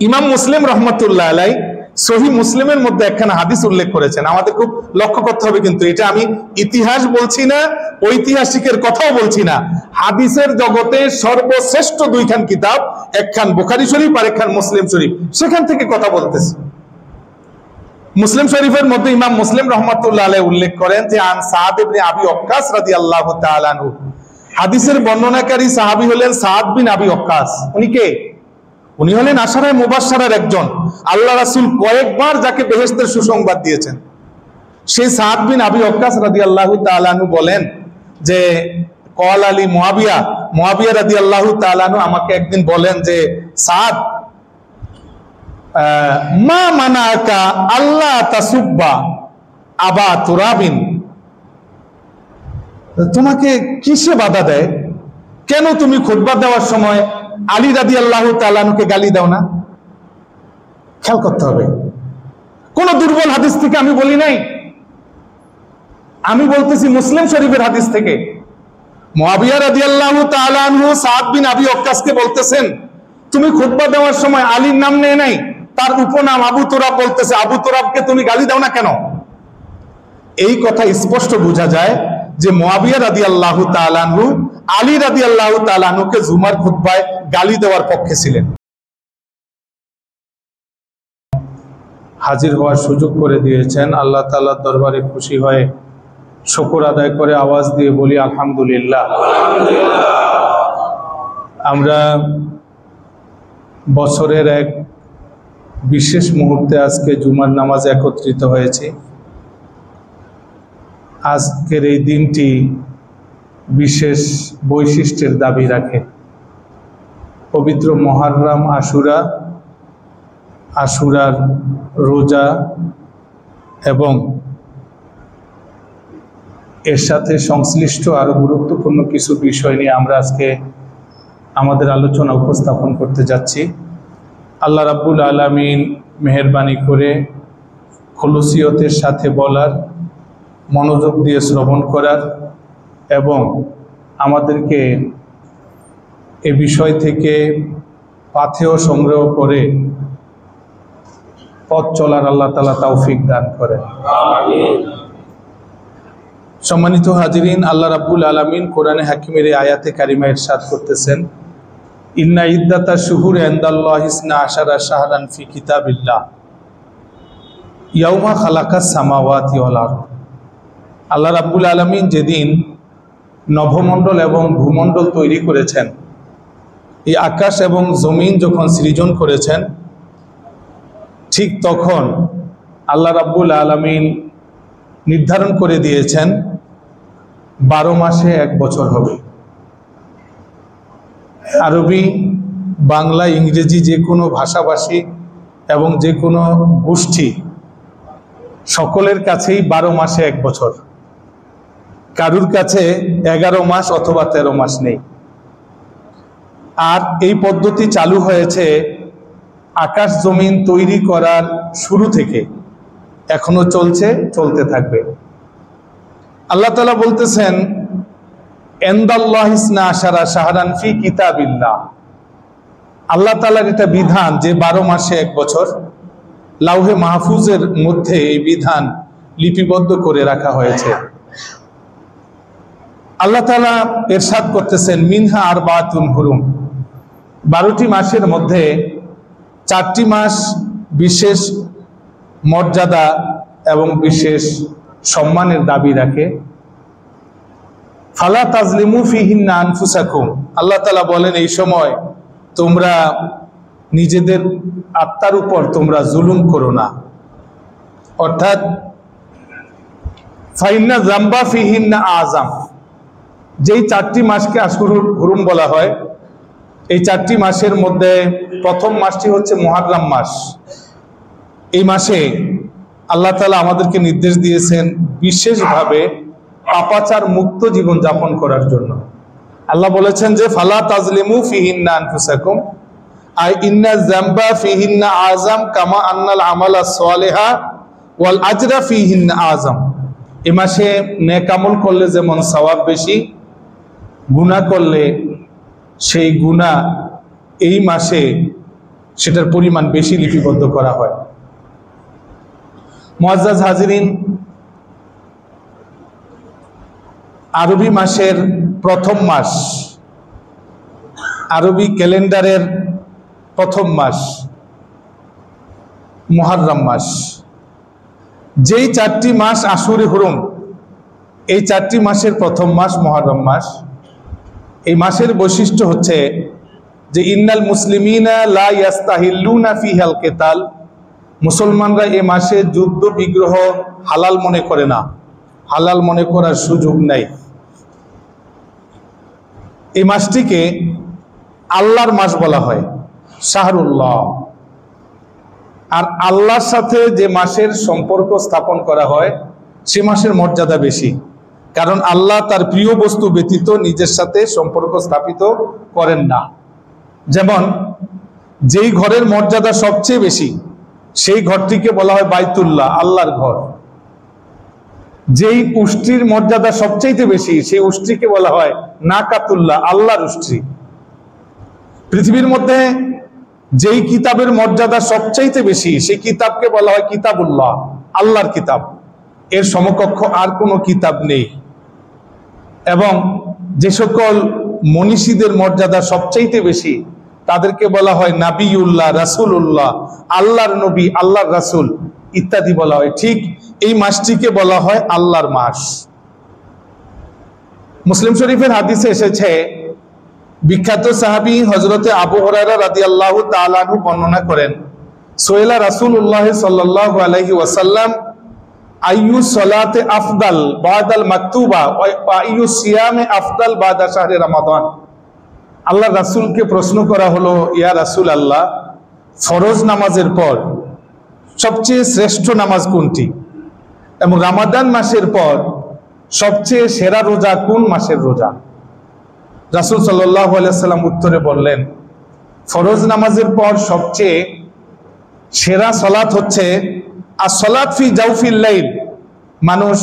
ইমাম মুসলিম রহমতুল্লাহ আলাই সহি মুসলিমের মধ্যে একখানা হাদিস উল্লেখ করেছেন। আমাদের খুব লক্ষ্য করতে হবে, কিন্তু এটা আমি ইতিহাস বলছি না, ঐতিহাসিকের কথাও বলছি না। হাদিসের জগতে সর্বশ্রেষ্ঠ দুইখান কিতাব, একখান বুখারী শরীফ আর একখান মুসলিম শরীফ, সেখান থেকে কথা বলতেছি। মুসলিম শরীফের মধ্যে ইমাম মুসলিম রহমতুল্লাহ আলাই উল্লেখ করেন যে আন সাদ ইবনে আবি ওয়াক্কাস রাদিয়াল্লাহু তাআলা আনহু, হাদিসের বর্ণনাকারী সাহাবী হলেন সাদ বিন আবি ওয়াক্কাস। উনি কে? উনি হলেন আশারায়ে মুবাশশারার একজন। আল্লাহ রাসূল কয়েকবার যাকে বেহেশতের সুসংবাদ দিয়েছেন। সেই সাদ বিন আবি ওয়াক্কাস রাদিয়াল্লাহু তাআলা আনহু বলেন যে ক্বাল আলী মুআবিয়া রাদিয়াল্লাহু তাআলা আনহু আমাকে একদিন বলেন যে সাদ, মা মানাকা আল্লাহ তাসুব্বা আবা তুরাবিন, তোমাকে কিসে বাধা দেয়? কেন তুমি খুতবা দেওয়ার সময় আলী রাদিয়াল্লাহু তাআলা আনহুকে গালি দাও না? খেয়াল করতে হবে, কোন দুর্বল হাদিস থেকে আমি বলি নাই, আমি বলতেছি মুসলিম শরীফের হাদিস থেকে। মুআবিয়া রাদিয়াল্লাহু তাআলা আনহু সাদ বিন আবি ওয়াক্কাসকে বলতেছেন, তুমি খুতবা দেওয়ার সময় আলীর নাম নেয় নাই, তার উপনাম আবু তুরাব বলতেছে, আবু তুরাবকে তুমি গালি দাও না কেন? এই কথা স্পষ্ট বোঝা যায় যে মুআবিয়া রাদিয়াল্লাহু তাআলা আনহু আলী রাদিয়াল্লাহু তাআলা আনহুকে জুমার খুতবায় গালি দেওয়ার পক্ষে ছিলেন। হাজির হওয়ার সুযোগ করে দিয়েছেন। আল্লাহ তাআলার দরবারে খুশি হয়ে শুকর আদায় করে আওয়াজ দিয়ে বলি আলহামদুলিল্লাহ। আমরা বছরের এক বিশেষ মুহূর্তে আজকে জুমার নামাজে একত্রিত হয়েছি। আজকের এই দিনটি বিশেষ বৈশিষ্ট্যের দাবি রাখে। পবিত্র মুহররম আশুরার রোজা এবং এর সাথে সংশ্লিষ্ট আরো গুরুত্বপূর্ণ কিছু বিষয় নিয়ে আমরা আজকে আমাদের আলোচনা উপস্থাপন করতে যাচ্ছি। আল্লাহ রাব্বুল আলামিন মেহেরবানি করে খুলুসিয়তের সাথে বলার, মনোযোগ দিয়ে শ্রবণ করার এবং আমাদেরকে এ বিষয় থেকে পাথেয় সংগ্রহ করে পথ চলার আল্লাহ তাআলা তৌফিক দান করেন। সম্মানিত হাজিরিন, আল্লাহ রাব্বুল আলামিন কোরআনে হাকিমের আয়াতে কারিমা ইরশাদ করতেছেন, ইন্না ইদ্দাতা শুহুরি ইনদাল্লাহি ইসনা আশারা শাহরান ফি কিতাবিল্লাহ ইয়াউমা খালাকাস সামাওয়াতি ওয়াল আরদ। আল্লাহ রাব্বুল আলামিন যেদিন নভমণ্ডল এবং ভূমণ্ডল তৈরি করেছেন, এই আকাশ এবং জমিন যখন সৃজন করেছেন, ঠিক তখন আল্লাহ রাব্বুল আলামিন নির্ধারণ করে দিয়েছেন 12 মাসে 1 বছর হবে। আরবি, বাংলা, ইংরেজি যে কোনো ভাষাভাষী এবং যে কোনো গোষ্ঠী সকলের কাছেই 12 মাসে 1 বছর। কারুর কাছে 11 মাস অথবা 13 মাস নেই। আর এই পদ্ধতি চালু হয়েছে আকাশ জমিন তৈরি করার শুরু থেকে, এখনো চলতে থাকবে। আল্লাহ তাআলা বলতেছেন, ইনদাল্লাহি ইসনা আশারা শাহরান ফি কিতাবিল্লাহ। আল্লাহ তাআলার এটা বিধান যে 12 মাসে 1 বছর। লাউহে মাহফুজের মধ্যে এই বিধান লিপিবদ্ধ করে রাখা হয়েছে। আল্লাহ তাআলা ইরশাদ করতেছেন, মিনহা আরবাতুন হুরুম। 12টি মাসের মধ্যে 4টি মাস বিশেষ মর্যাদা এবং বিশেষ সম্মানের দাবি রাখে। ফালা তাজলিমু ফিহিন্না আনফুসাকুম। আল্লাহ তাআলা বলেন, এই সময় তোমরা নিজেদের আত্মার উপর তোমরা জুলুম করো না। অর্থাৎ ফাইন্না যামবা ফিহিন্না আযাম। যেই 4টি মাসকে আশহুরুল হুরুম বলা হয়, এই 4টি মাসের মধ্যে প্রথম মাসটি হচ্ছে মুহররম মাস। এই মাসে আল্লাহ তাআলা আমাদেরকে নির্দেশ দিয়েছেন বিশেষভাবে পাপাচার মুক্ত জীবন যাপন করার জন্য। আল্লাহ বলেছেন যে ফালা তাজলিমু ফিহিন্না আনফুসাকুম আই ইন্না যামবা ফিহিন্না আযাম কামা আন্নাল আমালা সালিহা ওয়াল আজরা ফিহিন্না আযাম। এই মাসে নেক আমল করলে যেমন সওয়াব বেশি, গুনাহ করলে সেই গুনাহ এই মাসে সেটার পরিমাণ বেশি লিপিবদ্ধ করা হয়। মুআজ্জাজ হাজিরিন, আরবি মাসের প্রথম মাস, আরবি ক্যালেন্ডারের প্রথম মাস মুহররম মাস। যেই 4টি মাস আশুরে হুরুম, এই 4টি মাসের প্রথম মাস মুহররম মাস। এই মাসের বৈশিষ্ট্য হচ্ছে যে ইন্নাল মুসলিমিনা লা ইয়াস্তাহিল্লুনা ফিহাল কিতাল, মুসলমানরা এই মাসে যুদ্ধ বিগ্রহ হালাল মনে করে না, হালাল মনে করার সুযোগ নাই। এই মাসটিকে আল্লাহর মাস বলা হয়, শাহরুল্লাহ। আর আল্লাহর সাথে যে মাসের সম্পর্ক স্থাপন করা হয় সে মাসের মর্যাদা বেশি, কারণ আল্লাহ তার প্রিয় বস্তু ব্যতীত নিজের সাথে সম্পর্ক স্থাপিত করেন না। যেমন যেই ঘরের মর্যাদা সবচেয়ে বেশি সেই ঘরটিকে বলা হয় বাইতুল্লাহ, আল্লাহর ঘর। যেই উষ্ট্রির মর্যাদা সবচাইতে বেশি সেই উষ্ট্রিকে বলা হয় নাকাতুল্লাহ, আল্লাহর উষ্ট্রি। পৃথিবীর মধ্যে যেই কিতাবের মর্যাদা সবচাইতে বেশি সেই কিতাবকে বলা হয় কিতাবুল্লাহ, আল্লাহর কিতাব। এর সমকক্ষ আর কোনো কিতাব নেই। এবং যে সকল মনীষীদের মর্যাদা সবচাইতে বেশি তাদেরকে বলা হয় নাবিউল্লাহ, রাসূলুল্লাহ, আল্লাহর নবী, আল্লাহর রাসূল ইত্যাদি বলা হয়। ঠিক এই মাসটিকে বলা হয় আল্লাহর মাস। মুসলিম শরীফের হাদিসে এসেছে, বিখ্যাত সাহাবী হযরতে আবু হুরায়রা রাদিয়াল্লাহু তাআলা আনহু বর্ণনা করেন, সুয়েলা রাসূলুল্লাহ সাল্লাল্লাহু আলাইহি ওয়াসাল্লাম আইয়ু সালাতে আফদাল বাদাল মাকতুবা ওয়া আইয়ু সিয়ামে আফদাল বাদা শাহরে রমাদান। আল্লাহ রাসূলকে প্রশ্ন করা হলো, ইয়া রাসূলুল্লাহ, ফরজ নামাজের পর সবচেয়ে শ্রেষ্ঠ নামাজ কোনটি, এবং রমাদান মাসের পর সবচেয়ে সেরা রোজা কোন মাসের রোজা? রাসূল সাল্লাল্লাহু আলাইহি ওয়াসাল্লাম উত্তরে বললেন, ফরজ নামাজের পর সবচেয়ে সেরা সালাত হচ্ছে as-সালাত ফি জাওফিল লাইল, মানুষ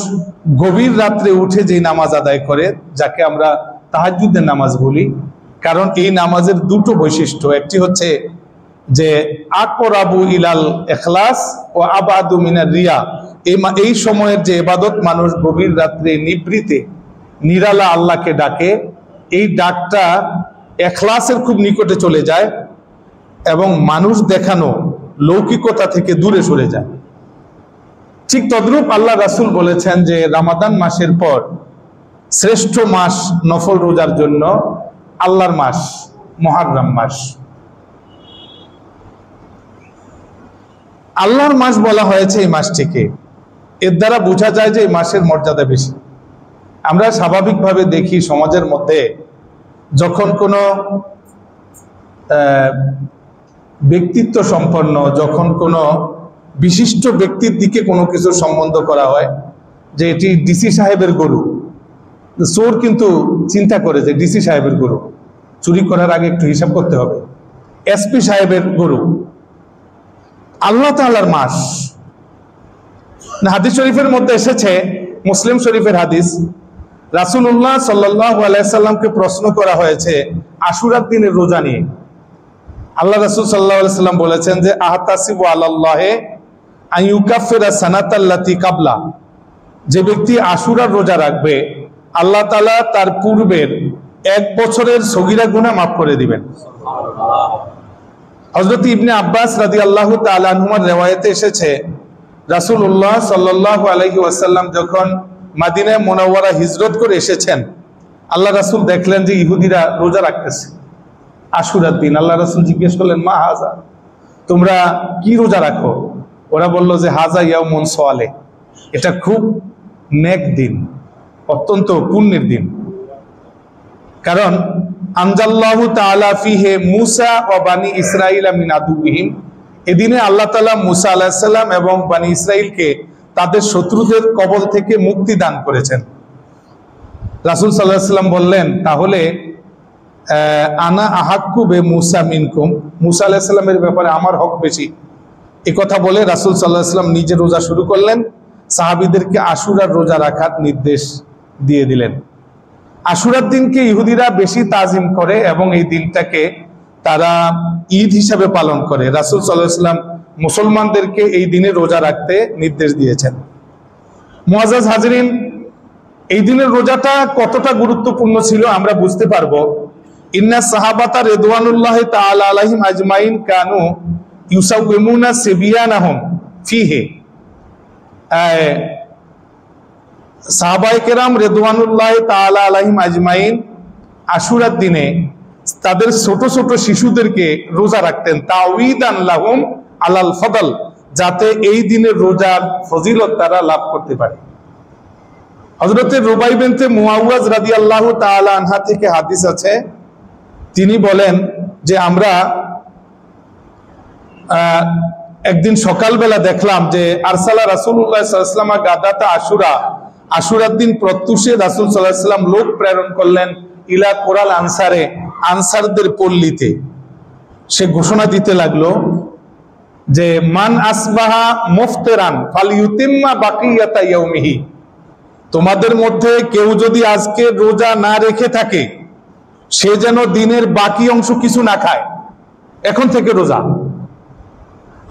গভীর রাত্রে উঠে যে নামাজ আদায় করে, যাকে আমরা তাহাজ্জুদের নামাজ বলি। কারণ এই নামাজের দুটো বৈশিষ্ট্য, একটি হচ্ছে যে আকরাবু ইলাল ইখলাস ও আবাদু মিনার রিয়া। এই সময়ের যে ইবাদত মানুষ গভীর রাত্রে নিভৃতে নিরালা আল্লাহকে ডাকে, এই ডাকটা ইখলাসের খুব নিকটে চলে যায় এবং মানুষ দেখানো লৌকিকতা থেকে দূরে সরে যায়। ঠিক তদ্রূপ আল্লাহ রাসূল বলেছেন যে রমাদান মাসের পর শ্রেষ্ঠ মাস নফল রোজার জন্য আল্লাহর মাস মুহররম মাস। আল্লাহর মাস বলা হয়েছে এই মাসটিকে, এর দ্বারা বোঝা যায় যে এই মাসের মর্যাদা বেশি। আমরা স্বাভাবিকভাবে দেখি সমাজের মধ্যে যখন কোনো ব্যক্তিত্ব সম্পন্ন, যখন কোনো বিশিষ্ট ব্যক্তির দিকে কোনো কিছু সম্বন্ধ করা হয় যে এটি ডিসি সাহেবের গরু, চোর কিন্তু চিন্তা করে যে ডিসি সাহেবের গরু, চুরি করার আগে একটু হিসাব করতে হবে, এসপি সাহেবের গরু। আল্লাহ তাআলার মাস। হাদিস শরীফের মধ্যে এসেছে, মুসলিম শরীফের হাদিস, রাসূলুল্লাহ সাল্লাল্লাহু আলাইহি সাল্লামকে প্রশ্ন করা হয়েছে আশুরার দিনের রোজা নিয়ে। আল্লাহ রাসূল সাল্লাল্লাহু আলাইহি সাল্লাম বলেছেন যে আহতাসিবু আলাল্লাহি আন ইউকাফিরা সানাতাল্লাতি কাবলা, যে ব্যক্তি আশুরার রোজা রাখবে আল্লাহ তাআলা তার পূর্বের 1 বছরের সগীরা গুনাহ মাফ করে দিবেন। হযরত ইবনে আব্বাস রাদিয়াল্লাহু তাআলা আনহুমার riwayate এসেছে, রাসূলুল্লাহ সাল্লাল্লাহু আলাইহি ওয়াসাল্লাম যখন মদিনায়ে মুনাওয়ারা হিজরত করে এসেছেন, আল্লাহ রাসূল দেখলেন যে ইহুদিরা রোজা রাখতেছে আশুরার দিন। আল্লাহ রাসূল জিজ্ঞেস করলেন, মা হাজা, তোমরা কি রোজা রাখো? ওরা বলল যে হাজা ইয়াউমুন সালেহ, এটা খুব নেক দিন, অত্যন্ত পুণ্যের দিন। কারণ আনজাল্লাহু তাআলা ফিহি মুসা ওয়া বানি ইসরাঈলা মিন আদুবিহিম, এদিনে আল্লাহ তাআলা মুসা আলাইহিস সালাম এবং বানি ইসরাঈলকে তাদের শত্রুদের কবল থেকে মুক্তি দান করেছেন। রাসূল সাল্লাল্লাহু আলাইহি ওয়াসাল্লাম বললেন, তাহলে আনা আহাক্কু বে মুসা মিনকুম, মুসা আলাইহিস সালামের ব্যাপারে আমার হক বেশি। এই কথা বলে রাসূল সাল্লাল্লাহু আলাইহি ওয়াসাল্লাম নিজে রোজা শুরু করলেন, সাহাবীদেরকে আশুরার রোজা রাখার নির্দেশ দিয়ে দিলেন। আশুরার দিনকে ইহুদিরা বেশি তাজিম করে এবং এই দিনটাকে তারা ঈদ হিসাবে পালন করে। রাসূল সাল্লাল্লাহু আলাইহি ওয়াসাল্লাম মুসলমানদেরকে এই দিনে রোজা রাখতে নির্দেশ দিয়েছেন। মুআজ্জাজ হাজরিন, এই দিনের রোজাটা কতটা গুরুত্বপূর্ণ ছিল আমরা বুঝতে পারবো। ইন্না সাহাবাতা রিদওয়ানুল্লাহি তাআলা আলাইহিম আজমাইন কানু ইউসাউমুনা সিবিয়ানাহুম ফিহি। সাহাবায়ে কেরাম রিদওয়ানুল্লাহি তাআলা আলাইহিম আজমাইন আশুরার দিনে তাদের ছোট ছোট শিশুদেরকে রোজা রাখতেন, তাওয়ীদান লাহুম আলাল ফদল, যাতে এই দিনের রোজার ফজিলত তারা লাভ করতে পারে। হযরতে রুবাই বিনতে মুআওয়াজ রাদিয়াল্লাহু তাআলা আনহা থেকে হাদিস আছে, তিনি বলেন যে আমরা একদিন সকালবেলা দেখলাম যে আরসালা রাসূলুল্লাহ সাল্লাল্লাহু আলাইহি ওয়াসাল্লাম গাদাতা আশুরা, আশুরার দিন প্রত্যুষে রাসূল সাল্লাল্লাহু আলাইহি ওয়াসাল্লাম লোক প্রেরণ করলেন ইলা কোরাল আনসারে, আনসারদের পল্লীতে। সে ঘোষণা দিতে লাগলো যে মান আসবাহা মুফতিরান ফালিউতিম্মা বাকিয়াতা ইয়াউমিহি, তোমাদের মধ্যে কেউ যদি আজকে রোজা না রেখে থাকে সে যেন দিনের বাকি অংশ কিছু না খায়, এখন থেকে রোজা।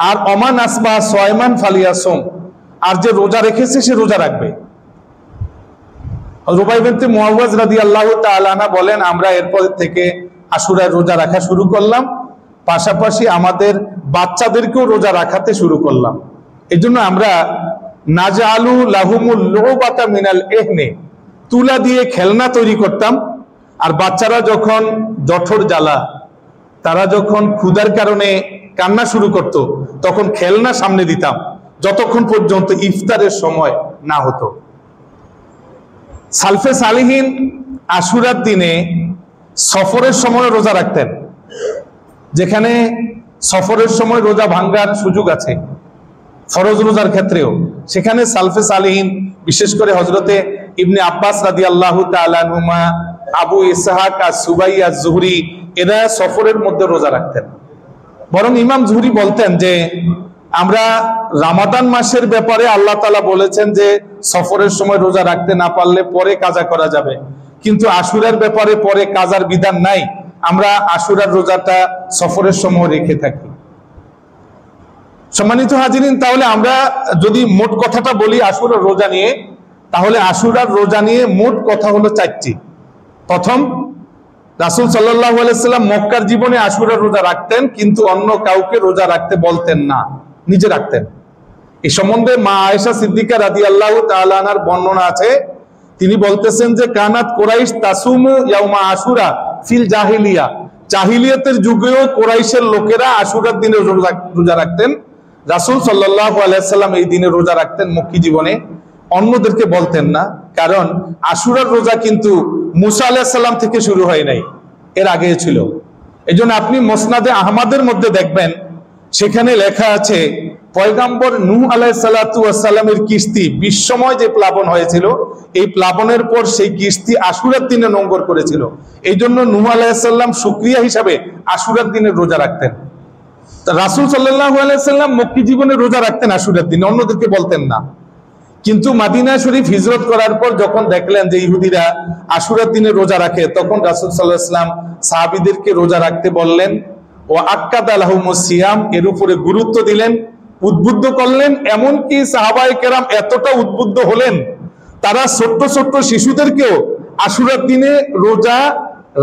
আর অমান আসবাহা সয়মান ফালিয়াসুম, আর যে রোজা রেখেছে সে রোজা রাখবে। রুবাই বিনতে মুআওয়াজ রাদিয়াল্লাহু তাআলা আনহা বলেন, আমরা এরপর থেকে আশুরার রোজা রাখা শুরু করলাম, পাশাপাশি আমাদের বাচ্চাদেরকেও রোজা রাখাতে শুরু করলাম। এজন্য আমরা নাজালু লাহুমুল লুবাতা মিনাল ইহনে, তুলা দিয়ে খেলনা তৈরি করতাম, আর বাচ্চারা যখন জঠর জ্বালা, তারা যখন ক্ষুধার কারণে কান্না শুরু করত, তখন খেলনা সামনে দিতাম যতক্ষণ পর্যন্ত ইফতারের সময় না হতো। সালফে সালিহিন আশুরার দিনে সফরের সময় রোজা রাখতেন, যেখানে সফরের সময় রোজা ভাঙ্গার সুযোগ আছে ফরজ রোজার ক্ষেত্রেও, সেখানে সালফে সালিহিন বিশেষ করে হযরতে ইবনে আব্বাস রাদিয়াল্লাহু তাআলা আনহুমা, আবু ইসহাক আস-সুবাই আজ-জুহরি, এরা সফরের মধ্যে রোজা রাখতেন। বরং ইমাম জুহরি বলতেন যে আমরা রমাদান মাসের ব্যাপারে আল্লাহ তাআলা বলেছেন যে সফরের সময় রোজা রাখতে না পারলে পরে কাজা করা যাবে, কিন্তু আশুরার ব্যাপারে পরে কাজার বিধান নাই, আমরা আশুরার রোজাটা সফরের সময় রেখে থাকি। সম্মানিত হাজিরিন, তাহলে আমরা যদি মোট কথাটা বলি আশুরার রোজা নিয়ে, তাহলে আশুরার রোজা নিয়ে মোট কথা হলো চারটি। প্রথম, রাসূল সাল্লাল্লাহু আলাইহি ওয়াসাল্লাম মক্কার জীবনে আশুরার রোজা রাখতেন, কিন্তু অন্য কাউকে রোজা রাখতে বলতেন না, নিজে রাখতেন। এই সম্বন্ধে মা আয়েশা সিদ্দিকা রাদিয়াল্লাহু তাআলা আনহার বর্ণনা আছে, তিনি বলতেছেন যে কানাত কুরাইশ তাসুমু ইয়াউমা আশুরা ফিল জাহিলিয়া, জাহিলিয়াতের যুগেও কুরাইশের লোকেরা আশুরার দিনে রোজা রাখতেন। রাসূল সাল্লাল্লাহু আলাইহি ওয়াসাল্লাম এই দিনে রোজা রাখতেন মক্কি জীবনে, অন্যদেরকে বলতেন না, কারণ আশুরার রোজা কিন্তু মুসা আলাইহিস সালাম থেকে শুরু হয় নাই, এর আগে ছিল। এজন্য আপনি মুসনাদে আহমদের মধ্যে দেখবেন, সেখানে লেখা আছে পয়গম্বর নূহ আলাইহিস সালাতু ওয়াস সালামের কিস্তি বিশ্বময় যে প্লাবন হয়েছিল, এই প্লাবনের পর সেই কিস্তি আশুরার দিনে নোঙ্গর করেছিল। এই জন্য নূহ আলাইহিস সালাম শুকরিয়া হিসাবে আশুরার দিনে রোজা রাখতেন। রাসূল সাল্লাল্লাহু আলাইহি ওয়াসাল্লাম মক্কি জীবনে রোজা রাখতেন আশুরার দিনে, অন্যদেরকে বলতেন না। কিন্তু মাদিনা শরীফ হিজরত করার পর যখন দেখলেন যে ইহুদিরা আশুরার দিনে রোজা রাখে, তখন রাসূল সাল্লাল্লাহু আলাইহি ওয়াসাল্লাম সাহাবীদেরকে রোজা রাখতে বললেন ও আক্কাদা লাহুমুস সিয়াম, এর উপরে গুরুত্ব দিলেন, উদ্বুদ্ধ করলেন। এমনকি সাহাবায়ে কেরাম এতটা উদ্বুদ্ধ হলেন, তারা ছোট্ট ছোট্ট শিশুদেরকেও আশুরার দিনে রোজা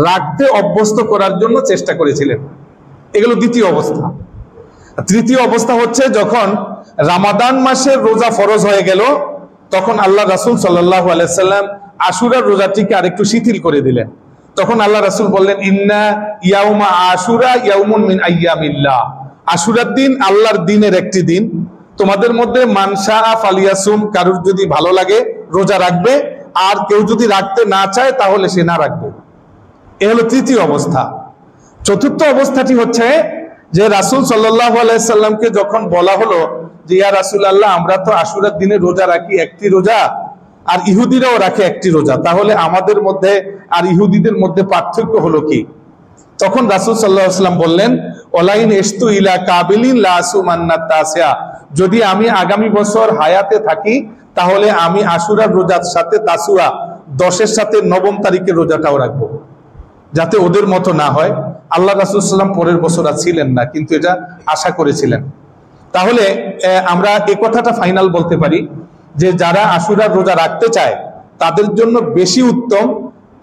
রাখতে অভ্যস্ত করার জন্য চেষ্টা করেছিলেন। এগুলো দ্বিতীয় অবস্থা। তৃতীয় অবস্থা হচ্ছে যখন রমাদান মাসের রোজা ফরজ হয়ে গেল, তখন আল্লাহ রাসূল সাল্লাল্লাহু আলাইহি ওয়াসাল্লাম আশুরার রোজাটিকে আরেকটু শিথিল করে দিলেন। তখন আল্লাহ রাসূল বললেন ইন্না ইয়াউমা আশুরা ইয়াউমুন মিন আইয়ামিল্লাহ, আশুরার দিন আল্লাহর দিনের একটি দিন, তোমাদের মধ্যে মানসা ফালিয়াসুম, কারুর যদি ভালো লাগে রোজা রাখবে, আর কেউ যদি রাখতে না চায় তাহলে সে না রাখবে। এ হলো তৃতীয় অবস্থা। চতুর্থ অবস্থাটি হচ্ছে যে রাসূল সাল্লাল্লাহু আলাইহি সাল্লামকে যখন বলা হলো যে ইয়া রাসূলুল্লাহ, আমরা তো আশুরার দিনে রোজা রাখি একটি রোজা, আর ইহুদিরাও রাখে একটি রোজা, তাহলে আমাদের মধ্যে আর ইহুদিদের মধ্যে পার্থক্য হলো কি? তখন রাসূল সাল্লাল্লাহু আলাইহি সাল্লাম বললেন ওলাইন ইস্তু ইলা কাবিলিন লা আসুমান্না তাসিয়া, যদি আমি আগামী বছর হায়াতে থাকি তাহলে আমি আশুরার রোজার সাথে তাসুয়া 10-এর সাথে 9 তারিখের রোজাটাও রাখবো, যাতে ওদের মতো না হয়। আল্লাহ রাসূল সাল্লাল্লাহু আলাইহি ওয়াসাল্লাম পরের বছর আর ছিলেন না, কিন্তু এটা আশা করেছিলেন। তাহলে আমরা এই কথাটা ফাইনাল বলতে পারি যে যারা আশুরার রোজা রাখতে চায় তাদের জন্য বেশি উত্তম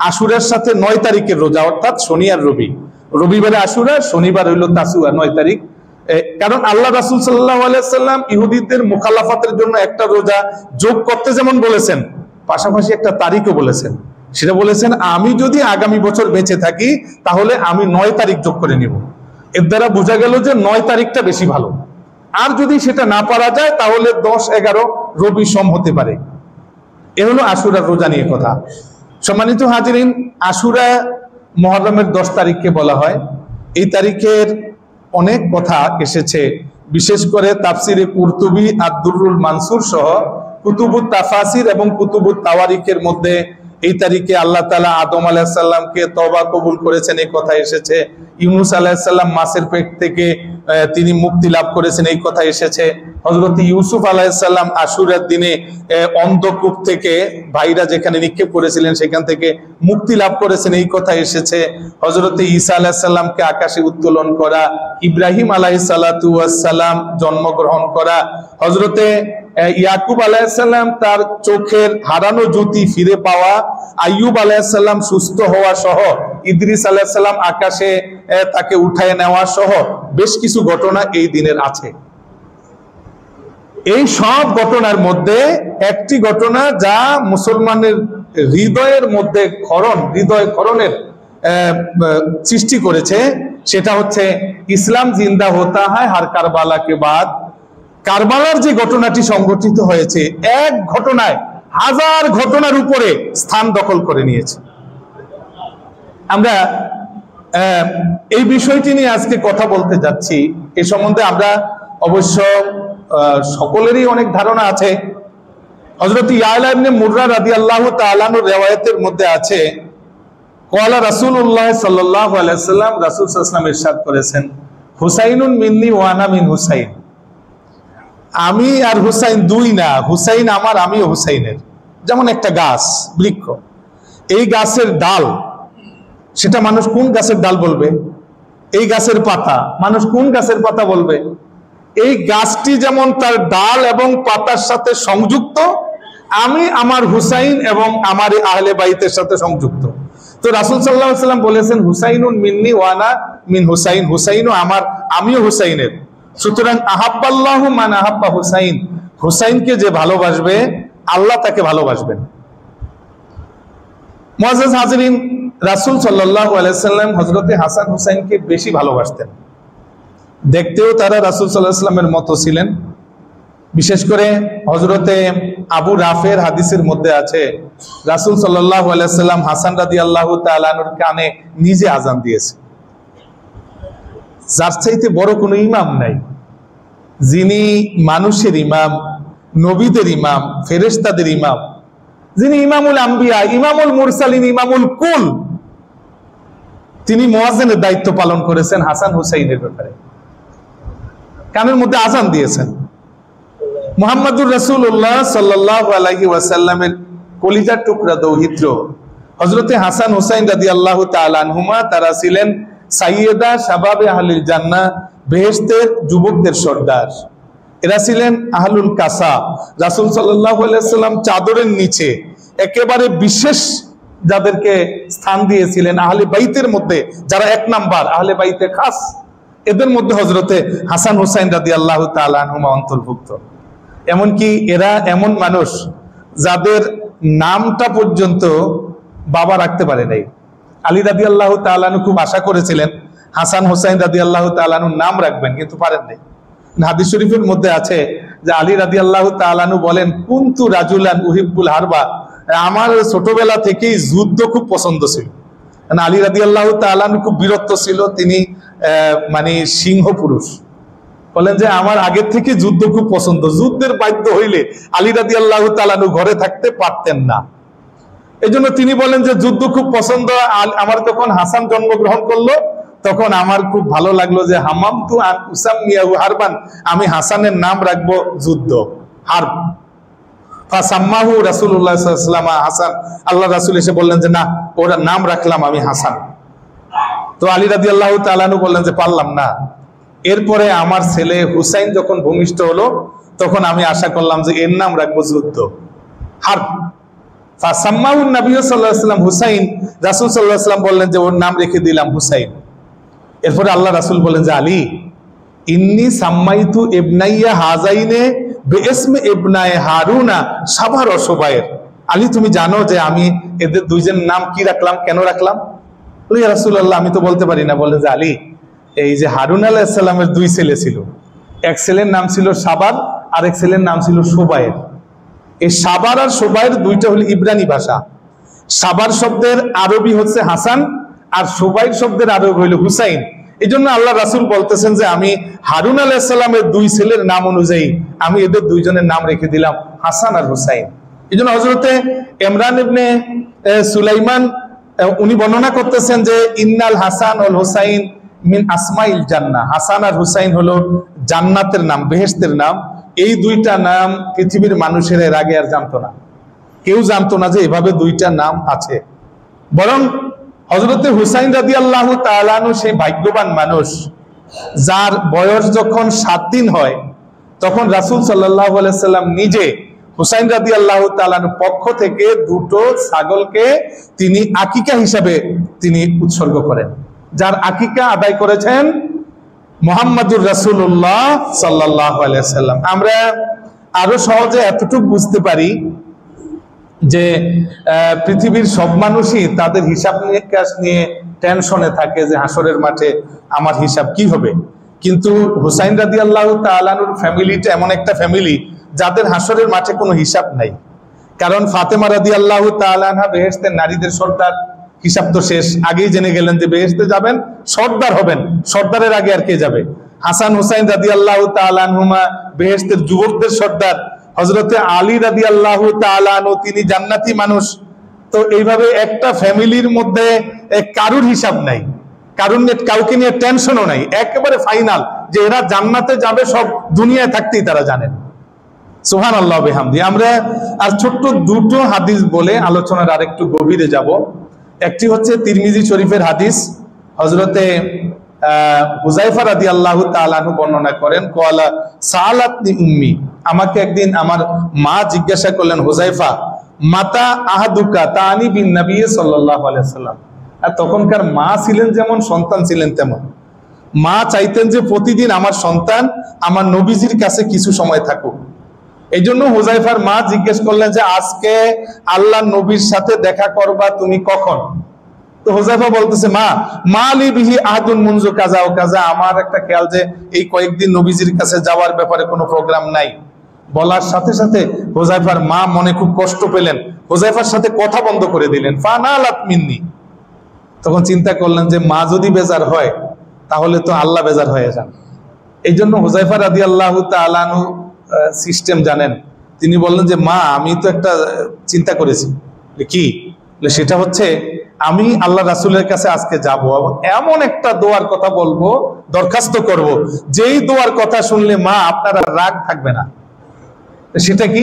আশুরার সাথে 9 তারিখের রোজা, অর্থাৎ শনি আর রবি। রবিবারে আশুরা, শনিবার হইল তাসুয়া 9 তারিখ। কারণ আল্লাহ রাসূল সাল্লাল্লাহু আলাইহি ওয়াসাল্লাম ইহুদিদের মুখালাফাতের জন্য একটা রোজা যোগ করতে যেমন বলেছেন, পাশাপাশি একটা তারিখও বলেছেন। সেটা বলেছেন, আমি যদি আগামী বছর বেঁচে থাকি তাহলে আমি 9 তারিখ যোগ করে নিব। এর দ্বারা বোঝা গেল যে 9 তারিখটা বেশি ভালো। আর যদি সেটা না পারা যায় তাহলে 10, 11 রবি সম হতে পারে। এ হলো আশুরার রোজা নিয়ে কথা। সম্মানিত হাজিরিন, আশুরা মুহররমের 10 তারিখকে বলা হয়। এই তারিখের অনেক কথা এসেছে, বিশেষ করে তাফসিরে কুরতুবী, আদ-দুররুল মানসুর সহ কুতুবুত তাফাসির এবং কুতুবুত তাওয়ারিখের মধ্যে এই তারিখে আল্লাহ তাআলা আদম আলাইহিস সালামকে তওবা কবুল করেছেন এই কথা এসেছে। ইউনূস আলাইহিস সালাম মাছের পেট থেকে তিনি মুক্তি লাভ করেছেন এই কথা এসেছে। হযরত ইউসুফ আলাইহিস সালাম আশুরার দিনে অন্ধকূপ থেকে ভাইরা যেখানে নিক্ষেপ করেছিলেন সেখান থেকে মুক্তি লাভ করেছেন এই কথা এসেছে। হযরত ঈসা আলাইহিস সালামকে আকাশে উত্তোলন করা, ইব্রাহিম আলাইহিস সালাতু ওয়াস সালাম জন্মগ্রহণ করা, হযরতে ইয়াকুব আলাইহিস সালাম তার চোখের হারানো জ্যোতি ফিরে পাওয়া, আইয়ুব আলাইহিস সালাম সুস্থ হওয়া সহ, ইদ্রিস আলাইহিস সালাম আকাশে তাকে উঠায় নেওয়া সহ বেশ কিছু ঘটনা এই দিনের আছে। এই সব ঘটনার মধ্যে একটি ঘটনা যা মুসলমানের হৃদয়ের মধ্যে হৃদয় ক্ষরণের সৃষ্টি করেছে, সেটা হচ্ছে ইসলাম জিন্দা হতা হয় হার কারবালা কে বাদ। কারবালার যে ঘটনাটি সংঘটিত হয়েছে, এক ঘটনায় হাজার ঘটনার উপরে স্থান দখল করে নিয়েছে। আমরা এই বিষয়টি নিয়ে আজকে কথা বলতে যাচ্ছি। এ সম্বন্ধে আমরা অবশ্য সকলেরই অনেক ধারণা আছে। হযরত ইয়ালা ইবনে মুররা রাদিয়াল্লাহু তাআলা আনহু রিওয়ায়াতের মধ্যে আছে, ক্বালা রাসূলুল্লাহ সাল্লাল্লাহু আলাইহি ওয়াসাল্লাম, রাসূল সাল্লাল্লাহু আলাইহি ওয়াসাল্লাম ইরশাদ করেছেন, হুসাইনুন মিন্নি ওয়া আনা মিন হুসাইন। আমি আর হুসাইন দুই না, হুসাইন আমার, আমিও হুসাইনের। যেমন একটা গাছ, বৃক্ষ, এই গাছের ডাল, সেটা মানুষ কোন গাছের ডাল বলবে? এই গাছের পাতা, মানুষ কোন গাছের পাতা বলবে? এই গাছটি যেমন তার ডাল এবং পাতার সাথে সংযুক্ত, আমি আমার হুসাইন এবং আমার আহলে বাইতের সাথে সংযুক্ত। তো রাসূল সাল্লাল্লাহু আলাইহি ওয়াসাল্লাম বলেছেন, হুসাইনুন মিন্নি ওয়া আনা মিন হুসাইন, হুসাইনও আমার, আমিও হুসাইনের। সুতরাং আহাব্বাল্লাহু মান আহাব্বা হুসাইন, হুসাইনকে যে ভালোবাসবে আল্লাহ তাকে ভালোবাসবেন। মুআজ্জাজ হাজিরিন, রাসূল সাল্লাল্লাহু আলাইহি ওয়াসাল্লাম হযরতে হাসান হুসাইনকে বেশি ভালোবাসতেন। দেখতেও তারা রাসূল সাল্লাল্লাহু আলাইহি ওয়াসাল্লামের মতো ছিলেন। বিশেষ করে হযরতে আবু রাফের হাদিসের মধ্যে আছে, রাসূল সাল্লাল্লাহু আলাইহি ওয়াসাল্লাম হাসান রাদিয়াল্লাহু তাআলা আনহুর কানে নিজে আযান দিয়েছে। যার চাইতে বড় কোনো ইমাম নাই, যিনি মানুষের ইমাম, নবীদের ইমাম, ফেরেশতাদের ইমাম, যিনি ইমামুল আম্বিয়া, ইমামুল মুরসালিন, ইমামুল কুল, তিনি মুয়াজ্জিনের দায়িত্ব পালন করেছেন হাসান হুসাইনের ব্যাপারে। কানের মধ্যে আযান দিয়েছেন। মুহাম্মাদুর রাসূলুল্লাহ সাল্লাল্লাহু আলাইহি ওয়াসাল্লামের কলিজার টুকরা দৌহিত্র হযরতে হাসান হুসাইন রাদিয়াল্লাহু তাআলা আনহুমা, তারা ছিলেন সাইয়্যিদা শাবাবে আহলিল জান্নাহ, বেহেশতের যুবকদের সর্দার। এরা ছিলেন আহলুল কাসা। রাসূল সাল্লাল্লাহু আলাইহি ওয়াসাল্লাম চাদরের নিচে একেবারে বিশেষ যাদেরকে স্থান দিয়েছিলেন আহলে বাইতের মধ্যে, যারা এক নাম্বার আহলে বাইতে খাস, এদের মধ্যে হযরতে হাসান হুসাইন রাদিয়াল্লাহু তাআলা আনহুমা অন্তর্ভুক্ত। এমনকি এরা এমন মানুষ যাদের নামটা পর্যন্ত বাবা রাখতে পারে নাই। আলী রাদিয়াল্লাহু তাআলা আনহু খুব আশা করেছিলেন হাসান হুসাইন রাদিয়াল্লাহু তাআলা আনহুর নাম রাখবেন, কিন্তু পারেন নাই। হাদিস শরীফের মধ্যে আছে যে আলী রাদিয়াল্লাহু তাআলা আনহু বলেন, কুনতু রাজুলান উহিব্বুল হারবা, আমার ছোটবেলা থেকেই যুদ্ধ খুব পছন্দ ছিল। আলী রাদিয়াল্লাহু তাআলা আনহু খুব বীরত্ব ছিল, তিনি মানে সিংহ পুরুষ। বলেন যে আমার আগের থেকে যুদ্ধ খুব পছন্দ, যুদ্ধের বাধ্য হইলে আলী রাদিয়াল্লাহু তাআলা আনহু ঘরে থাকতে পারতেন না। এই জন্য তিনি বলেন যে যুদ্ধ খুব পছন্দ। আমার যখন হাসান জন্মগ্রহণ করলো তখন আমার খুব ভালো লাগলো যে হামামতু আন উসাম্মিয়াহু হারবান, আমি হাসানের নাম রাখবো যুদ্ধ, হারব। ফাসাম্মাহু রাসূলুল্লাহ সাল্লাল্লাহু আলাইহি ওয়াসাল্লাম হাসান, আল্লাহ রাসূল এসে বললেন যে না, ওরা নাম রাখলাম আমি হাসান। তো আলী রাদিয়াল্লাহু তাআলা আনহু বললেন যে পারলাম না। এরপরে আমার ছেলে হুসাইন যখন ভূমিষ্ঠ হলো তখন আমি আশা করলাম যে এর নাম রাখবো যুদ্ধ, হার্ব। ফাসাম্মাহুন নবী সাল্লাল্লাহু আলাইহি ওয়াসাল্লাম হুসাইন, রাসূল সাল্লাল্লাহু আলাইহি ওয়াসাল্লাম বললেন যে ওর নাম রেখে দিলাম হুসাইন। এরপরে আল্লাহ রাসূল বলেন যে আলী, ইন্নী সাম্মাইতু ইবনাইয়া হাযাইনে বিইসমে ইবনায়ে হারুনা সাবার ও সুবাইর। আলী, তুমি জানো যে আমি এদের দুইজনের নাম কি রাখলাম, কেন রাখলাম? বলি ইয়া রাসূলুল্লাহ, আমি তো বলতে পারি না। বলেন যে আলী, এই যে হারুন আলাইহিস সালামের দুই ছেলে ছিল, এক ছেলের নাম ছিল সাবার আর এক ছেলের নাম ছিল সুবাইর। এই সাবার আর সুবাইর দুইটা হলো ইব্রানি ভাষা। সাবার শব্দের আরবি হচ্ছে হাসান আর সুবাইর শব্দের আরবি হইল হুসাইন। এই জন্য আল্লাহ রাসূল বলতেছেন যে আমি হারুন আলাইহিস সালামের দুই ছেলের নাম অনুযায়ী আমি এদের দুইজনের নাম রেখে দিলাম হাসান আর হুসাইন। এই জন্য হযরতে ইমরান ইবনে সুলাইমান উনি বর্ণনা করতেছেন যে ইন্নাল হাসান ওয়াল হুসাইন মিন আসমাইল জান্নাহ। হাসান আর হুসাইন হলো জান্নাতের নাম, বেহেশতের নাম। এই দুইটা নাম পৃথিবীর মানুষের এর আগে আর জানতো না, কেউ জানতো না যে এভাবে দুইটা নাম আছে। বরং হযরতে হুসাইন রাদিয়াল্লাহু তাআলা আনহু সেই ভাগ্যবান মানুষ যার বয়স যখন 7 দিন হয় তখন রাসূল সাল্লাল্লাহু আলাইহি সাল্লাম নিজে হুসাইন রাদিয়াল্লাহু তাআলা আনহুর পক্ষ থেকে দুটো ছাগলকে তিনি আকিকা হিসাবে তিনি উৎসর্গ করেন, যার আকিকা আদায় করেছেন মুহাম্মাদুর রাসূলুল্লাহ সাল্লাল্লাহু আলাইহি সাল্লাম। আমরা আরো সহজে এতটুকু বুঝতে পারি যে পৃথিবীর সব মানুষই তাদের হিসাব নিকাশ নিয়ে টেনশনে থাকে যে হাসরের মাঠে আমার হিসাব কি হবে। কিন্তু হুসাইন রাদিয়াল্লাহু তাআলা আনহুর ফ্যামিলিটা এমন একটা ফ্যামিলি যাদের হাসরের মাঠে কোনো হিসাব নাই। কারণ ফাতেমা রাদিয়াল্লাহু তাআলা আনহা বেহেশতের নারীদের সর্দার, হিসাব তো শেষ, আগেই জেনে গেলেন যে বেহেশতে যাবেন, সর্দার হবেন, সর্দারের আগে আর কে যাবে? হাসান হুসাইন রাদিয়াল্লাহু তাআলা আনহুমা বেহেশতের যুবকদের সর্দার। হযরতে আলী রাদিয়াল্লাহু তাআলা আনহু তিনি জান্নাতি মানুষ। তো এইভাবে একটা ফ্যামিলির মধ্যে কারুর হিসাব নাই, কাউকে নিয়ে টেনশনও নাই, একেবারে ফাইনাল যে এরা জান্নাতে যাবে, সব দুনিয়ায় থাকতেই তারা জানেন। সুবহানাল্লাহ বিহামদি। আমরা আর ছোট্ট দুটো হাদিস বলে আলোচনার আরেকটু গভীরে যাব। একটি হচ্ছে তিরমিজি শরীফের হাদিস, হযরতে হুযায়ফা রাদিয়াল্লাহু তাআলা আনহু বর্ণনা করেন, ক্বালা সালাতনি উম্মি, আমাকে একদিন আমার মা জিজ্ঞাসা করলেন, হুযায়ফা মাতা আহাদুকা তানি বিন নবী সাল্লাল্লাহু আলাইহি ওয়াসাল্লাম। আর তখনকার মা ছিলেন যেমন, সন্তান ছিলেন তেমন। মা চাইতেন যে প্রতিদিন আমার সন্তান আমার নবীজির কাছে কিছু সময় থাকুক। এই জন্য হুযায়ফার মা জিজ্ঞেস করলেন যে আজকে আল্লাহ নবীর সাথে দেখা করবা তুমি কখন? তো হুযায়ফা বলতেছে, মা মালি বিহি আহাদুন মুনজু কাজা ও কাজা, আমার একটা খেয়াল যে এই কয়েকদিন নবীজির কাছে যাওয়ার ব্যাপারে কোনো প্রোগ্রাম নাই। বলার সাথে সাথে হুযায়ফার মা মনে খুব কষ্ট পেলেন, হুযায়ফার সাথে কথা বন্ধ করে দিলেন। ফানালাত মিন্নি, তখন চিন্তা করলেন যে মা যদি বেজার হয় তাহলে তো আল্লাহ বেজার হয়ে যান। এই জন্য হুযায়ফা রাদিয়াল্লাহু তাআলা আনহু সিস্টেম জানেন, তিনি বললেন যে মা আমি তো একটা চিন্তা করেছি। কি? সেটা হচ্ছে আমি আল্লাহ রাসূলের কাছে আজকে যাব এবং এমন একটা দোয়ার কথা বলবো, দরখাস্ত করব, যেই দোয়ার কথা শুনলে মা আপনার আর রাগ থাকবে না। সেটা কি?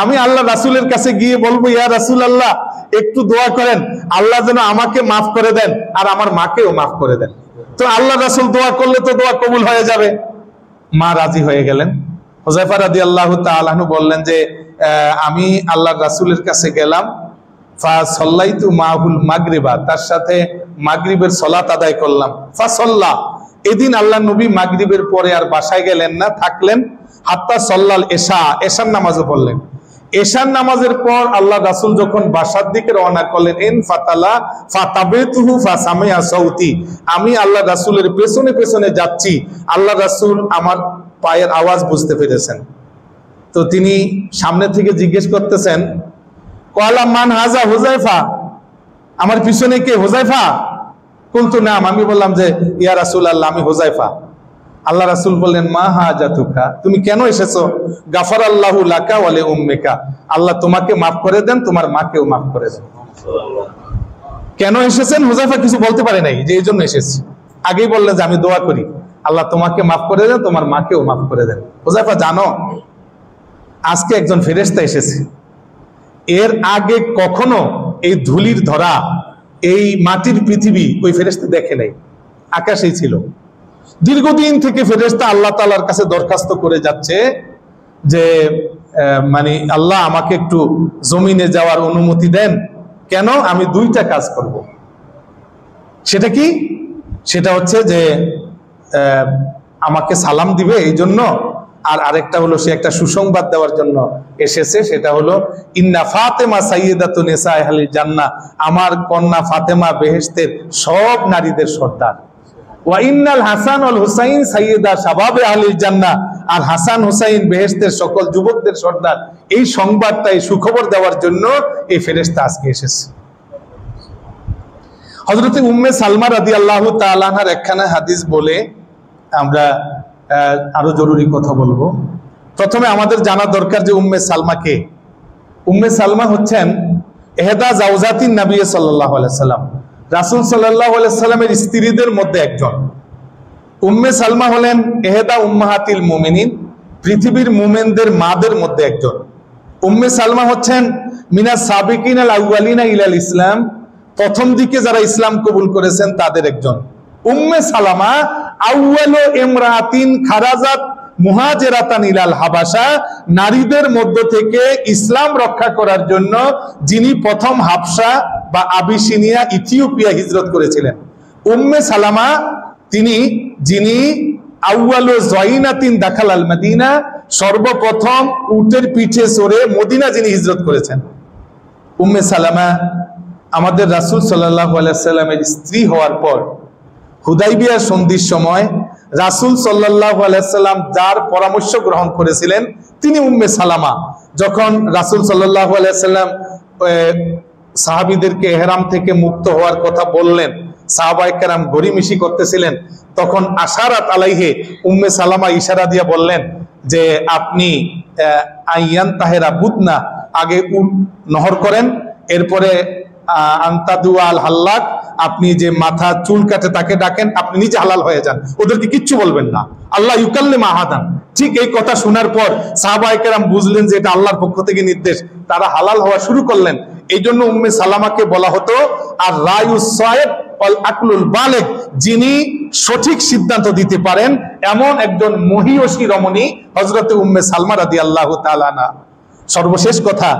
আমি আল্লাহ রাসূলের কাছে গিয়ে বলবো, ইয়া রাসূলুল্লাহ একটু দোয়া করেন, আল্লাহ যেন আমাকে মাফ করে দেন আর আমার মাকেও মাফ করে দেন। তো আল্লাহ রাসূল দোয়া করলে তো দোয়া কবুল হয়ে যাবে। মা রাজি হয়ে গেলেন। হুযায়ফা রাদিয়াল্লাহু তাআলা আনহু বললেন যে আমি আল্লাহ রাসূলের কাছে গেলাম, ফা সাল্লাইতু মাহুল মাগরিবা, তার সাথে মাগরিবের সালাত আদায় করলাম। ফা সাল্লা, এদিন আল্লাহ নবী মাগরিবের পরে আর বাসায় গেলেন না, থাকলেন। হাত্তা সাল্লাল এশা, এশার নামাজও পড়লেন। এশার নামাজের পর আল্লাহ রাসূল যখন বাসার দিকে রওনা করলেন, ইন ফাতালা ফাতাবিতুহু ফাসামিয়া সাউতি, আমি আল্লাহ রাসূলের পেছনে পেছনে যাচ্ছি, আল্লাহ রাসূল আমার পায়ের আওয়াজ বুঝতে পেরেছেন। তো তিনি সামনে থেকে জিজ্ঞেস করতেছেন, ক্বালা মান হাযা হুযায়ফা, আমার পিছনে কে? হুযায়ফা? কুলতু নাম, আমি বললাম যে ইয়া রাসূলুল্লাহ আমি হুযায়ফা। আল্লাহ রাসূল বললেন, মা হাজাতুকা, তুমি কেন এসেছো? গাফারাল্লাহু লাকা ওয়া লি উম্মিকা, আল্লাহ তোমাকে মাফ করে দেন, তোমার মাকেও মাফ করে দেন। কেন এসেছেন? হুযায়ফা কিছু বলতে পারে নাই যে এই জন্য এসেছি, আগেই বললেন যে আমি দোয়া করি আল্লাহ তোমাকে মাফ করে দেন, তোমার মাকেও মাফ করে দেন। হুযায়ফা জানো, আজকে একজন ফেরেশতা এসেছে, এর আগে কখনো এই ধুলির ধরা, এই মাটির পৃথিবী ওই ফেরেশতা দেখে নাই। আকাশেই ছিল। দীর্ঘদিন থেকে ফেরেশতা আল্লাহ তাআলার কাছে দরখাস্ত করে যাচ্ছে যে মানে আল্লাহ আমাকে একটু জমিনে যাওয়ার অনুমতি দেন। কেন? আমি দুইটা কাজ করব। সেটা কি? সেটা হচ্ছে যে আমাকে সালাম দিবে এই জন্য, আর আরেকটা হলো সে একটা সুসংবাদ দেওয়ার জন্য এসেছে, সেটা হলো ইন্না ফাতেমা সাইয়্যিদাতু নিসাই আহলিল জান্নাহ, আমার কন্যা ফাতেমা বেহেশতের সব নারীদের সর্দার। ওয়া ইন্নাল হাসান ওয়াল হুসাইন সাইয়্যিদা শাবাবে আহলিল জান্নাহ, আর হাসান হুসাইন বেহেশতের সকল যুবকদের সর্দার। এই সংবাদটা, এই সুখবর দেওয়ার জন্য এই ফেরেশতা আজকে এসেছে। হযরত উম্মে সালমা রাদিয়াল্লাহু তাআলা আনহার একখানা হাদিস বলে আমরা আরো জরুরি কথা বলবো। প্রথমে আমাদের জানা দরকার যে উম্মে সালমা কে। উম্মে সালমা হচ্ছেন ইহদা জাওজাতিন নবী সাল্লাল্লাহু আলাইহি সাল্লাম, রাসূল সাল্লাল্লাহু আলাইহি সাল্লামের স্ত্রীদের মধ্যে একজন। উম্মে সালমা হলেন ইহদা উম্মাহাতিল মুমিনিন, পৃথিবীর মুমিনদের মাদের মধ্যে একজন। উম্মে সালমা হচ্ছেন মিনাস সাবিকিনাল আউয়ালিনা ইলাল ইসলাম, প্রথম দিকে যারা ইসলাম কবুল করেছেন তাদের একজন। উম্মে সালামা আউয়ালু ইমরাতিন খারাজাত মুহাজিরাতান ইলাল হাবাসা, নারীদের মধ্য থেকে ইসলাম রক্ষা করার জন্য যিনি প্রথম হাবশা বা আবিসিনিয়া ইথিওপিয়া হিজরত করেছিলেন। উম্মে সালামা তিনি যিনি আউয়ালু যায়িনাতিন দাখালাল মদিনা, সর্বপ্রথম উটের পিঠে চড়ে মদিনা যিনি হিজরত করেছেন। উম্মে সালামা আমাদের রাসূল সাল্লাল্লাহু আলাইহি সাল্লামের স্ত্রী হওয়ার পর হুদাইবিয়া সন্ধির সময় রাসূল সাল্লাল্লাহু আলাইহি সাল্লাম যার পরামর্শ গ্রহণ করেছিলেন তিনি উম্মে সালামা। যখন রাসূল সাল্লাল্লাহু আলাইহি সাল্লাম সাহাবীদেরকে ইহরাম থেকে মুক্ত হওয়ার কথা বললেন, সাহাবায়ে কেরাম গড়িমিশি করতেছিলেন, তখন আশারাত আলাইহি, উম্মে সালামা ইশারা দিয়ে বললেন যে আপনি আইয়ান তাহেরা বুদনা, আগে উট নহর করেন, এরপরে আন্তাদুয়াল হাল্লাক, আপনি যে মাথা চুল কাটে তাকে ডাকেন, আপনি নিজে হালাল হয়ে যান, ওদেরকে কিচ্ছু বলবেন না। আল্লাহ ইউকাল্লিম আহাদান। ঠিক এই কথা শোনার পর সাহাবায়ে কেরাম বুঝলেন যে এটা আল্লাহর পক্ষ থেকে নির্দেশ, তারা হালাল হওয়া শুরু করলেন। এই জন্য উম্মে সালামাকে বলা হতো আর রায়ুস সায়েব ওয়াল আকলুল বালেগ, যিনি সঠিক সিদ্ধান্ত দিতে পারেন এমন একজন মহিয়সী রমণী হযরত উম্মে সালমা রাদিয়াল্লাহু তাআলা আনহা। সর্বশেষ কথা,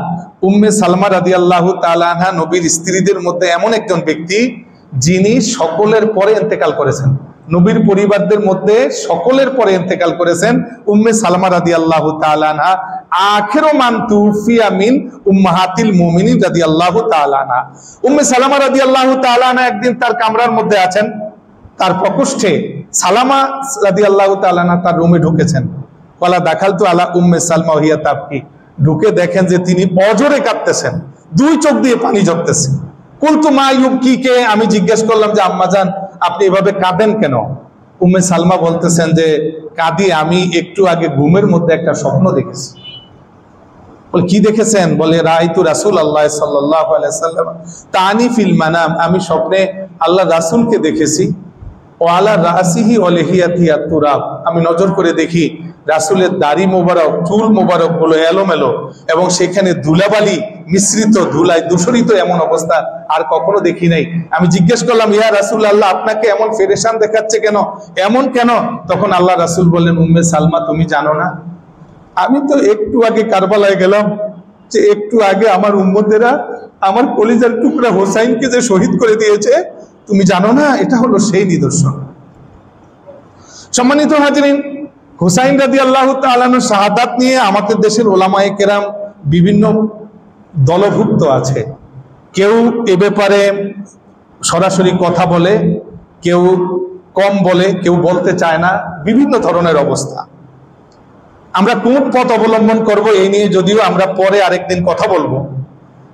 উম্মে সালমা রাদিয়াল্লাহু তাআলা আনহা নবীর স্ত্রীদের মধ্যে এমন একজন ব্যক্তি যিনি সকলের পরে ইন্তেকাল করেছেন। নবীর পরিবারদের মধ্যে সকলের পরে ইন্তেকাল করেছেন উম্মে সালমা রাদিয়াল্লাহু তাআলা আনহা, আখিরু মান তুফিয়া মিন উম্মাহাতিল মুমিনিন রাদিয়াল্লাহু তাআলা আনহা। উম্মে সালমা রাদিয়াল্লাহু তাআলা আনহা একদিন তার কামরার মধ্যে আছেন, তার প্রকোষ্ঠে সালামা রাদিয়াল্লাহু তাআলা আনহা তার রুমে ঢুকেছেন। ওয়ালা দাখালতু আলা উম্মে সালমা ওয়া হিয়া তাবকি, ঢুকে দেখেন যে তিনি অজরে কাঁদতেছেন, দুই চোখ দিয়ে পানি ঝরতেছে। কুলতু মা ইউবকিকে, আমি জিজ্ঞেস করলাম যে আম্মাজান আপনি এভাবে কাঁদেন কেন? উম্মে সালমা বলতেছেন যে কাঁদি, আমি একটু আগে ঘুমের মধ্যে একটা স্বপ্ন দেখেছি। বলে কি দেখেছেন? বলে রাআইতু রাসূলুল্লাহ সাল্লাল্লাহু আলাইহি সাল্লাম তানি ফিল মানাম, আমি স্বপ্নে আল্লাহ রাসূলকে দেখেছি। ওয়ালা রাসিহি ওয়া লিহিয়াতিহি আত-তুরাব, আমি নজর করে দেখি রাসূলের দাড়ি মোবারক, চুল মোবারক গুলো এলোমেলো এবং সেখানে ধুলাবালি মিশ্রিত, ধুলায় দূষরিত, এমন অবস্থা আর কখনো দেখি নাই। আমি জিজ্ঞেস করলাম ইয়া রাসূলুল্লাহ আপনাকে এমন পেরেশান দেখাচ্ছে কেন, এমন কেন? তখন আল্লাহ রাসূল বললেন উম্মে সালমা তুমি জানো না, আমি তো একটু আগে কারবালায় গেলাম, যে একটু আগে আমার উম্মতেরা আমার কলিজার টুকরা হোসাইনকে যে শহীদ করে দিয়েছে, তুমি জানো না? এটা হলো সেই নিদর্শন। সম্মানিত হাজিরিন, হুসাইন রাদিয়াল্লাহু তাআলা আনহু শাহাদাত নিয়ে আমাদের দেশের ওলামায়ে কেরাম বিভিন্ন দলভুক্ত আছে। কেউ এ ব্যাপারে সরাসরি কথা বলে, কেউ কম বলে, কেউ বলতে চায় না, বিভিন্ন ধরনের অবস্থা। আমরা কোন পথ অবলম্বন করব এই নিয়ে যদিও আমরা পরে আরেকদিন কথা বলবো,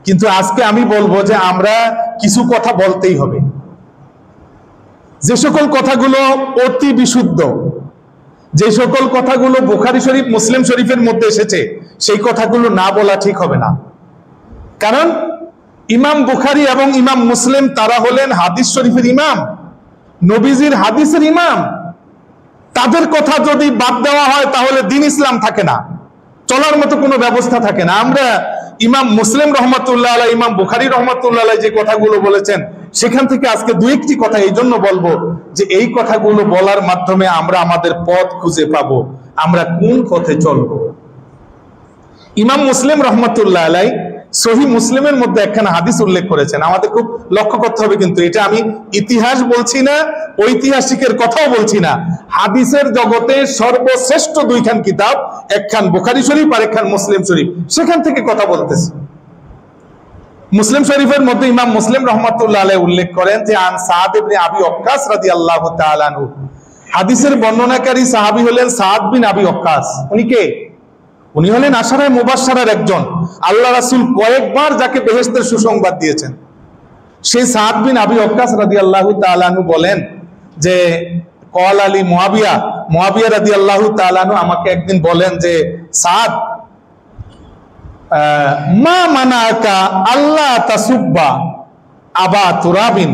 কিন্তু আজকে আমি বলবো যে আমরা কিছু কথা বলতেই হবে। যে সকল কথাগুলো অতি বিশুদ্ধ, যে সকল কথাগুলো বুখারী শরীফ মুসলিম শরীফের মধ্যে এসেছে, সেই কথাগুলো না বলা ঠিক হবে না। কারণ ইমাম বুখারী এবং ইমাম মুসলিম তারা হলেন হাদিস শরীফের ইমাম, নবীজির হাদিসের ইমাম। তাদের কথা যদি বাদ দেওয়া হয় তাহলে দ্বীন ইসলাম থাকে না, চলার মতো কোনো ব্যবস্থা থাকে না। আমরা ইমাম মুসলিম রহমাতুল্লাহ আলাইহি, ইমাম বুখারী রহমাতুল্লাহ আলাইহি যে কথাগুলো বলেছেন সেখান থেকে আজকে দুই একটি কথা এই জন্য বলবো যে এই কথাগুলো বলার মাধ্যমে আমরা আমাদের পথ খুঁজে পাবো, আমরা কোন পথে চলবো। ইমাম মুসলিম রহমতুল্লাহ আলাই সহি মুসলিমের মধ্যে একখানা হাদিস উল্লেখ করেছেন। আমাদের খুব লক্ষ্য করতে হবে, কিন্তু এটা আমি ইতিহাস বলছি না, ঐতিহাসিকের কথাও বলছি না, হাদিসের জগতে সর্বশ্রেষ্ঠ দুইখান কিতাব, একখান বুখারী শরীফ আর একখান মুসলিম শরীফ, সেখান থেকে কথা বলতেছি। মুসলিম শরীফের মধ্যে ইমাম মুসলিম রহমতুল্লাহ আলাইহি উল্লেখ করেন যে আন সাদ ইবনে আবি ওয়াক্কাস রাদিয়াল্লাহু তাআলা আনহু, হাদিসের বর্ণনাকারী সাহাবী হলেন সাদ বিন আবি ওয়াক্কাস। উনি কে? উনি হলেন আশারায়ে মুবাশশারার একজন। আল্লাহ রাসূল কয়েকবার যাকে বেহেশতের সুসংবাদ দিয়েছেন। সেই সাদ বিন আবি ওয়াক্কাস রাদিয়াল্লাহু তাআলা আনহু বলেন যে ক্বাল আলী মুআবিয়া রাদিয়াল্লাহু তাআলা আনহু আমাকে একদিন বলেন যে সাদ, মা মানাকা আল্লাহ তাসুব্বা আবা তুরাবিন,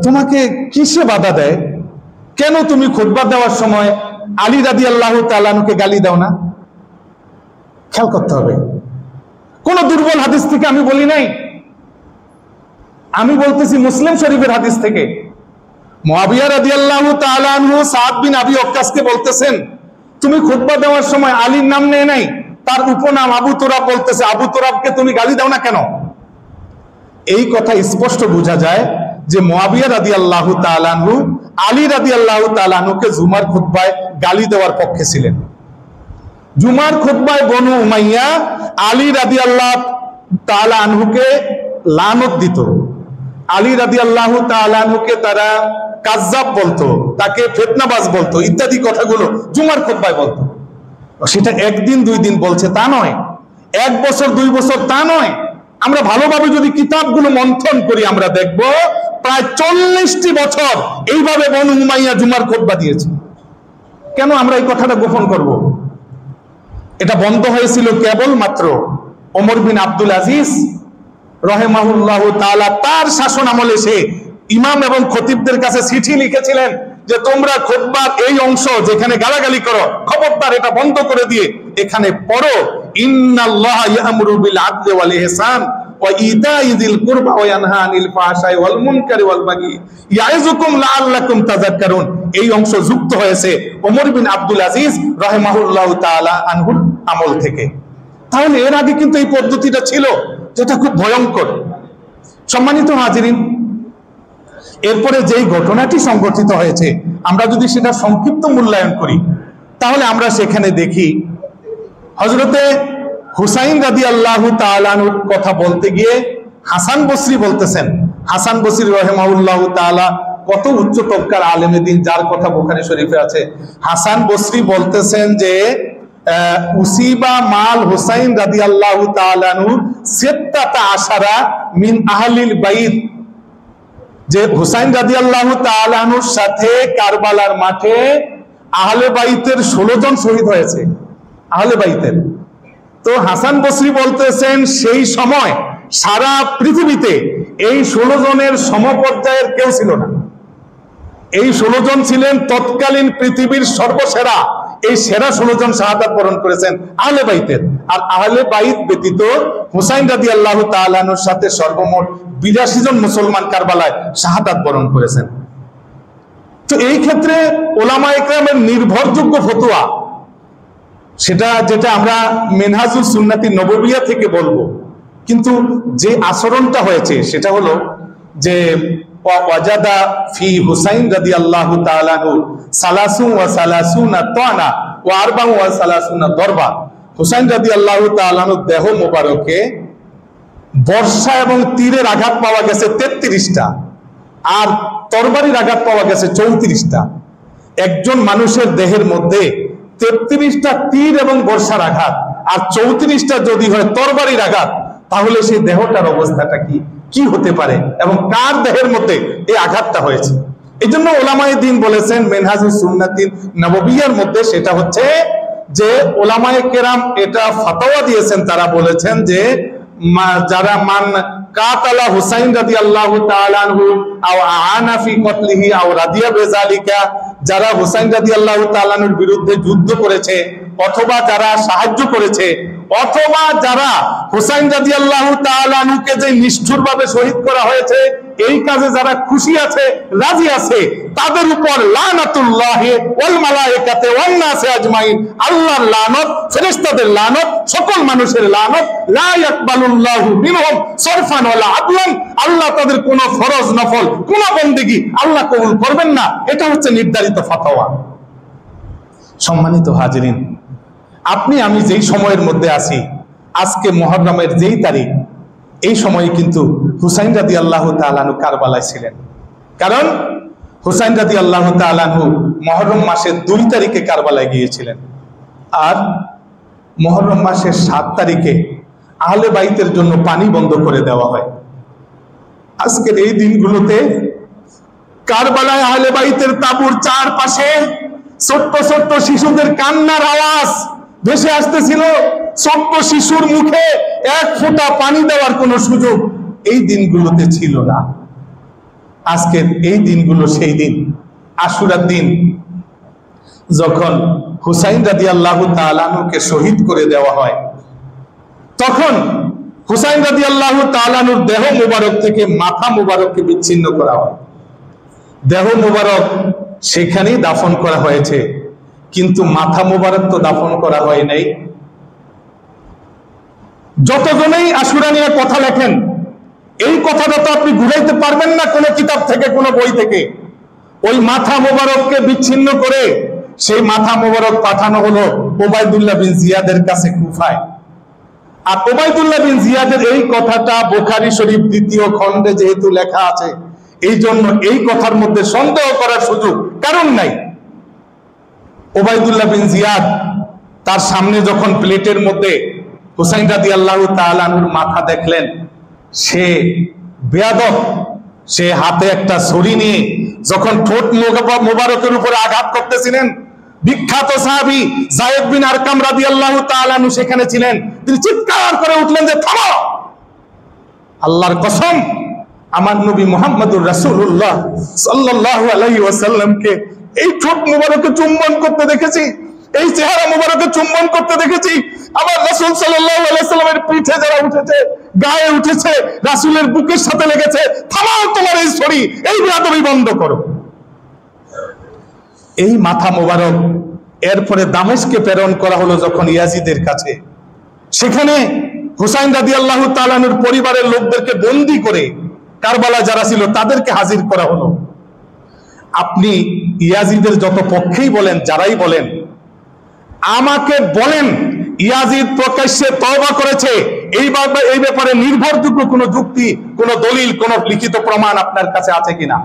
তোমাকে কিসে বাধা দেয়, কেন তুমি খুতবা দেওয়ার সময় আলী রাদিয়াল্লাহু তাআলা আনহুকে গালি দাও না? খেয়াল করতে হবে, কোন দুর্বল হাদিস থেকে আমি বলি নাই, আমি বলতেছি মুসলিম শরীফের হাদিস থেকে। মুআবিয়া রাদিয়াল্লাহু তাআলা আনহু সাদ বিন আবি ওয়াক্কাসকে বলতেছেন, তুমি খুতবা দেওয়ার সময় আলীর নাম নেয় নাই, তার উপনাম আবু তুরাব বলতেছে, আবু তুরাবকে তুমি গালি দাও না কেন? এই কথা স্পষ্ট বোঝা যায় যে মুআবিয়া রাদিয়াল্লাহু তাআলা আনহু আলী রাদিয়াল্লাহু তাআলা আনহুকে জুমার খুতবায় গালি দেওয়ার পক্ষে ছিলেন। জুমার খুতবায় বনু উমাইয়া আলী রাদিয়াল্লাহু তাআলা আনহুকে লানত দিত। আলী রাদিয়াল্লাহু তাআলা আনহুকে তারা কাজ্জাব বলতো, তাকে ফিতনাবাজ বলতো, ইত্যাদি কথাগুলো জুমার খুতবায় বলতো। সেটা একদিন দুই দিন বলছে তা নয়, এক বছর দুই বছর তা নয়। আমরা ভালোভাবে যদি কিতাবগুলো মন্থন করি আমরা দেখব প্রায় 40টি বছর এইভাবে বনু উমাইয়া জুমার খুতবা দিয়েছে। কেন আমরা এই কথাটা গোপন করব? এটা বন্ধ হয়েছিল কেবলমাত্র ওমর বিন আব্দুল আজিজ রাহিমাহুল্লাহু তাআলা তার শাসন আমলে সে ইমাম এবং খতিবদের কাছে চিঠি লিখেছিলেন যে তোমরা খুতবার এই অংশ যেখানে গালাগালি করো, খবরদার এটা বন্ধ করে দিয়ে এখানে পড়ো ইন্নাল্লাহা ইয়ামুরু বিল আদলি ওয়াল ইহসান ওয়া ইতাই যিল কুরবা ওয়া ইয়ানহা আনিল ফাহশাই ওয়াল মুনকারি ওয়াল বাগি ইয়াইযুকুম লাআল্লাকুম তাযাক্কারুন। এই অংশ যুক্ত হয়েছে ওমর বিন আব্দুল আজিজ রাহিমাহুল্লাহু তাআলা আনহুর আমল থেকে। তাহলে এর আগে কিন্তু এই পদ্ধতিটা ছিল, যেটা খুব ভয়ঙ্কর। সম্মানিত হাজিরিন, এরপরে যেই ঘটনাটি সংঘটিত হয়েছে আমরা যদি সেটা সংক্ষিপ্ত মূল্যায়ন করি তাহলে আমরা সেখানে দেখি হযরতে হুসাইন রাদিয়াল্লাহু তাআলা আনহুর কথা বলতে গিয়ে হাসান বসরি বলতেছেন, হাসান বসরি রাহিমাহুল্লাহু তাআলা কত উচ্চ তবকার আলেমে দ্বীন, যার কথা বুখারী শরীফে আছে। হাসান বসরি বলতেছেন যে উসিবা মাল হুসাইন রাদিয়াল্লাহু তাআলা আনহু সিত্তাতা আশারা মিন আহলিল বাইত, যে হুসাইন রাদিয়াল্লাহু তাআলা আনহুর সাথে কারবালার মাঠে আহলে বাইতের 16 জন শহীদ হয়েছে, আহলে বাইতের। তো হাসান বসরি বলতেছেন সেই সময় সারা পৃথিবীতে এই 16 জনের সমপর্যায়ের কেউ ছিল না। এই 16 জন ছিলেন তৎকালীন পৃথিবীর সর্বসেরা। এই সেরা 16 জন শাহাদাত বরণ করেছেন আহলে বাইতের। আর আহলে বাইত ব্যতীত হুসাইন রাদিয়াল্লাহু তাআলা আনহুর সাথে সর্বমোট 82 জন মুসলমান কারবালায় শাহাদাত বরণ করেছেন। তো এই ক্ষেত্রে ওলামায়ে কেরামের নির্ভরযোগ্য ফতোয়া, সেটা যেটা আমরা মিনহাজুস সুন্নাতি নববিয়া থেকে বলবো, কিন্তু যে আচরণটা হয়েছে সেটা হলো যে ওয়াজাদা ফি হুসাইন রাদিয়াল্লাহু তাআলা আনহু 33 তানা ওয়া 34 দরবা। হুসাইন রাদিয়াল্লাহু তাআলা আনহু দেহ মোবারকে বর্ষা এবং তীরের আঘাত পাওয়া গেছে 33টা, আর তরবারির আঘাত পাওয়া গেছে 34টা। একজন মানুষের দেহের মধ্যে 33টা তীর এবং বর্ষার আঘাত আর 34টা যদি হয় তরবারির আঘাত, তাহলে সেই দেহটার অবস্থাটা কি হতে পারে এবং কার দেহের মধ্যে এই আঘাতটা হয়েছে? এই জন্য ওলামায়ে দ্বীন বলেছেন মিনহাজুস সুন্নাতি নববিয়ার মধ্যে, সেটা হচ্ছে যে ওলামায়ে কেরাম এটা ফতোয়া দিয়েছেন, তারা বলেছেন যে যারা মান কাতালা হুসাইন রাদিয়াল্লাহু তাআলা আনহু আও আনা ফি কতলিহি আও রাদিয়া বিযালিকা, যারা হুসাইন রাদিয়াল্লাহু তাআলা আনহুর বিরুদ্ধে যুদ্ধ করেছে অথবা যারা সাহায্য করেছে অথবা যারা হুসাইন রাদিয়াল্লাহু তাআলা আনহুকে যে নিষ্ঠুরভাবে শহীদ করা হয়েছে এই কাজে যারা খুশি আছে, রাজি আছে, তাদের উপর লানাতুল্লাহি ওয়াল মালায়েকাতি ওয়ান নাসি আজমাইন, আল্লাহর লানত, ফেরেশতাদের লানত, সকল মানুষের লানত। লা ইয়াকবালুল্লাহু মিনহুম সরফান ওয়ালা আদলান, আল্লাহ তাদের কোন ফরজ নফল কোন বندگی আল্লাহ কবুল করবেন না, এটা হচ্ছে নির্ধারিত ফতোয়া। সম্মানিত হাজিরিন, আপনি আমি যেই সময়ের মধ্যে আছি, আজকে মুহররমের যেই তারিখ, এই সময়ে কিন্তু হুসাইন রাদিয়াল্লাহু তাআলা আনহু কারবালায় ছিলেন। কারণ হুসাইন রাদিয়াল্লাহু তাআলা আনহু মুহররম মাসের 2 তারিখে কারবালায় গিয়েছিলেন, আর মুহররম মাসের 7 তারিখে আহলে বাইতের জন্য পানি বন্ধ করে দেওয়া হয়। আজকের এই দিনগুলোতে কারবালায় আহলে বাইতের তাঁবুর চারপাশে ছোট্ট ছোট্ট শিশুদের কান্নার আওয়াজ ভেসে আসতেছিল। ছোট্ট শিশুর মুখে এক ফোঁটা পানি দেওয়ার কোনো সুযোগ এই দিনগুলোতে ছিল না। আজকের এই দিনগুলো সেই দিন, আশুরার দিন, যখন হুসাইন রাদিয়াল্লাহু তাআলা আনহুকে শহীদ করে দেওয়া হয়। তখন হুসাইন রাদিয়াল্লাহু তাআলা আনহুর দেহ মুবারক থেকে মাথা মুবারককে বিচ্ছিন্ন করা হয়। দেহ মুবারক সেখানেই দাফন করা হয়েছে, কিন্তু মাথা মুবারক তো দাফন করা হয় নাই। যতজনেই আশুরা নিয়ে কথা লেখেন, এই কথাটা তো আপনি ঘুরাইতে পারবেন না কোনো কিতাব থেকে, কোনো বই থেকে। ওই মাথা মুবারককে বিচ্ছিন্ন করে সেই মাথা মুবারক পাঠানো হলো উবাইদুল্লাহ বিন জিয়াদের কাছে কুফায়। আর উবাইদুল্লাহ বিন জিয়াদের এই কথাটা বুখারী শরীফ 2য় খণ্ডে যেহেতু লেখা আছে, এই জন্য এই কথার মধ্যে সন্দেহ করার সুযোগ কারণ নাই। উবাইদুল্লাহ বিন জিয়াদ তার সামনে যখন প্লেটের মধ্যে হুসাইন রাদিয়াল্লাহু তাআলা আনহুর মাথা দেখলেন, সে বেয়াদব, সে হাতে একটা ছুরি নিয়ে যখন ঠোঁট মুবারকের উপরে আঘাত করতেছিলেন, বিখ্যাত সাহাবী যায়েদ বিন আরকাম রাদিয়াল্লাহু তাআলা আনহু সেখানে ছিলেন। তিনি চিৎকার করে উঠলেন যে থামো, আল্লাহর কসম, আমার নবী মুহাম্মদুর রাসূলুল্লাহ সাল্লাল্লাহু আলাইহি ওয়াসাল্লামকে এই ঠোঁট মুবারকে চুম্বন করতে দেখেছি, এই চেহারা মুবারকে চুম্বন করতে দেখেছি। আমার রাসূল সাল্লাল্লাহু আলাইহি ওয়াসাল্লামের পিঠে যারা উঠেছে, গায়ে উঠেছে, রাসূলের বুকের সাথে লেগেছে। থামাও তোমার এই ছড়ি, এই বেয়াদবি বন্ধ করো। এই মাথা মুবারক এরপরে দামেস্কে প্রেরণ করা হলো যখন ইয়াজিদের কাছে। সেখানে হুসাইন রাদিয়াল্লাহু তাআলা আনহুর পরিবারের লোকদেরকে বন্দী করে কারবালা যারা ছিল তাদেরকে হাজির করা হলো। আপনি ইয়াজিদের যত পক্ষেই বলেন, যারাই বলেন, আমাকে বলেন ইয়াজিদ প্রকাশ্যে তওবা করেছে, এই ব্যাপারে নির্ভরযোগ্য কোনো যুক্তি, কোনো দলিল, কোনো লিখিত প্রমাণ আপনার কাছে আছে কিনা?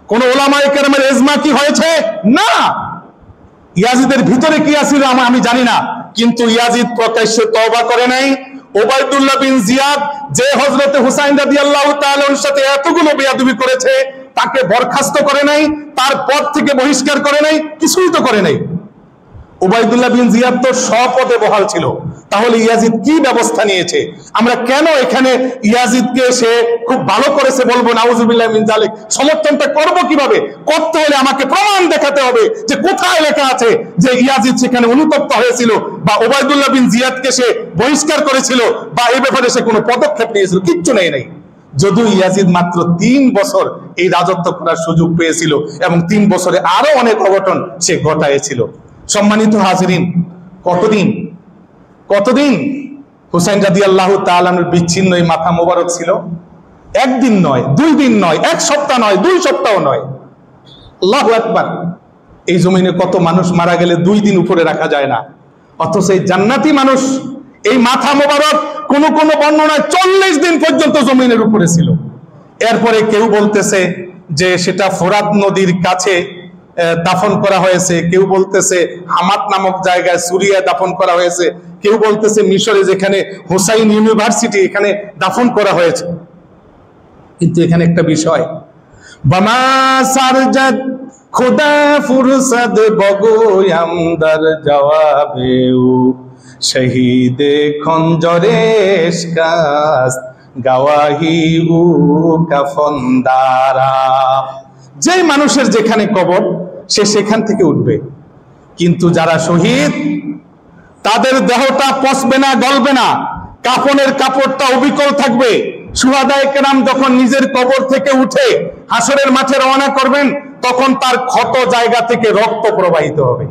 কোন উলামায়ে কেরামের ইজমা কি হয়েছে? না। ইয়াজিদের ভিতরে কি আছিল আমি জানি না, কিন্তু ইয়াজিদ প্রকাশ্যে তওবা করে নাই। উবাইদুল্লাহ বিন জিয়াদ যে হযরতে হুসাইন রাদিয়াল্লাহু তাআলা এর সাথে এতগুলো বেয়াদবি করেছে, তাকে বরখাস্ত করে নাই, তার পদ থেকে বহিষ্কার করে নাই, কিছুই তো করে নাই। উবাইদুল্লাহ বিন জিয়াদ তো স্বপদে বহাল ছিল, তাহলে ইয়াজিদ কি ব্যবস্থা নিয়েছে? আমরা কেন এখানে ইয়াজিদকে সে খুব ভালো করেছে বলবো? নাউজুবিল্লাহ মিন যালিক। সমর্থনটা করব কিভাবে? করতে হলে আমাকে প্রমাণ দেখাতে হবে যে কোথায় লেখা আছে যে ইয়াজিদ সেখানে অনুতপ্ত হয়েছিল, বা উবাইদুল্লাহ বিন জিয়াদকে সে বহিষ্কার করেছিল, বা এই ব্যাপারে সে কোনো পদক্ষেপ নিয়েছিল। কিচ্ছু নেই। যদিও ইয়াজিদ মাত্র 3 বছর এই রাজত্ব করার সুযোগ পেয়েছিল, এবং 3 বছরে আরো অনেক অঘটন সে ঘটাইছিল। সম্মানিত হাজিরিন, কতদিন হুসাইন রাদিয়াল্লাহু তাআলা আনহুর বিচ্ছিন্ন এই মাথা মোবারক ছিল? একদিন নয়, 2 দিন নয়, 1 সপ্তাহ নয়, 2 সপ্তাহ নয়। আল্লাহু আকবার। এই জমিনে কত মানুষ মারা গেলে 2 দিন উপরে রাখা যায় না, অথচ এই জান্নাতি মানুষ এই মাথা মোবারক কোন কোন বর্ণনায় 40 দিন পর্যন্ত জমিনের উপরে ছিল। এরপরে কেউ বলতেছে যে সেটা ফোরাত নদীর কাছে দাফন করা হয়েছে, কেউ বলতেছে হামাত নামক জায়গায় সুরিয়ায় দাফন করা হয়েছে, কেউ বলতেছে মিশরে যেখানে হুসাইন ইউনিভার্সিটি এখানে দাফন করা হয়েছে। কিন্তু এখানে একটা বিষয়, বামা সারজাত খোদা ফুরসাদ বগোয়াম দার জওয়াবেউ শহীদে খঞ্জরে ইশকাস গাওয়াহি উ কাফনদারা। যে মানুষের যেখানে কবর সে সেখান থেকে উঠবে, কিন্তু যারা শহীদ তাদের দেহটা পচবে না, গলবে না, কাফনের কাপড়টা অবিকল থাকবে। শুহাদায়ে কেরাম যখন নিজের কবর থেকে উঠে হাসরের মাঠে রওনা করবেন, তখন তার ক্ষত জায়গা থেকে রক্ত প্রবাহিত হবে।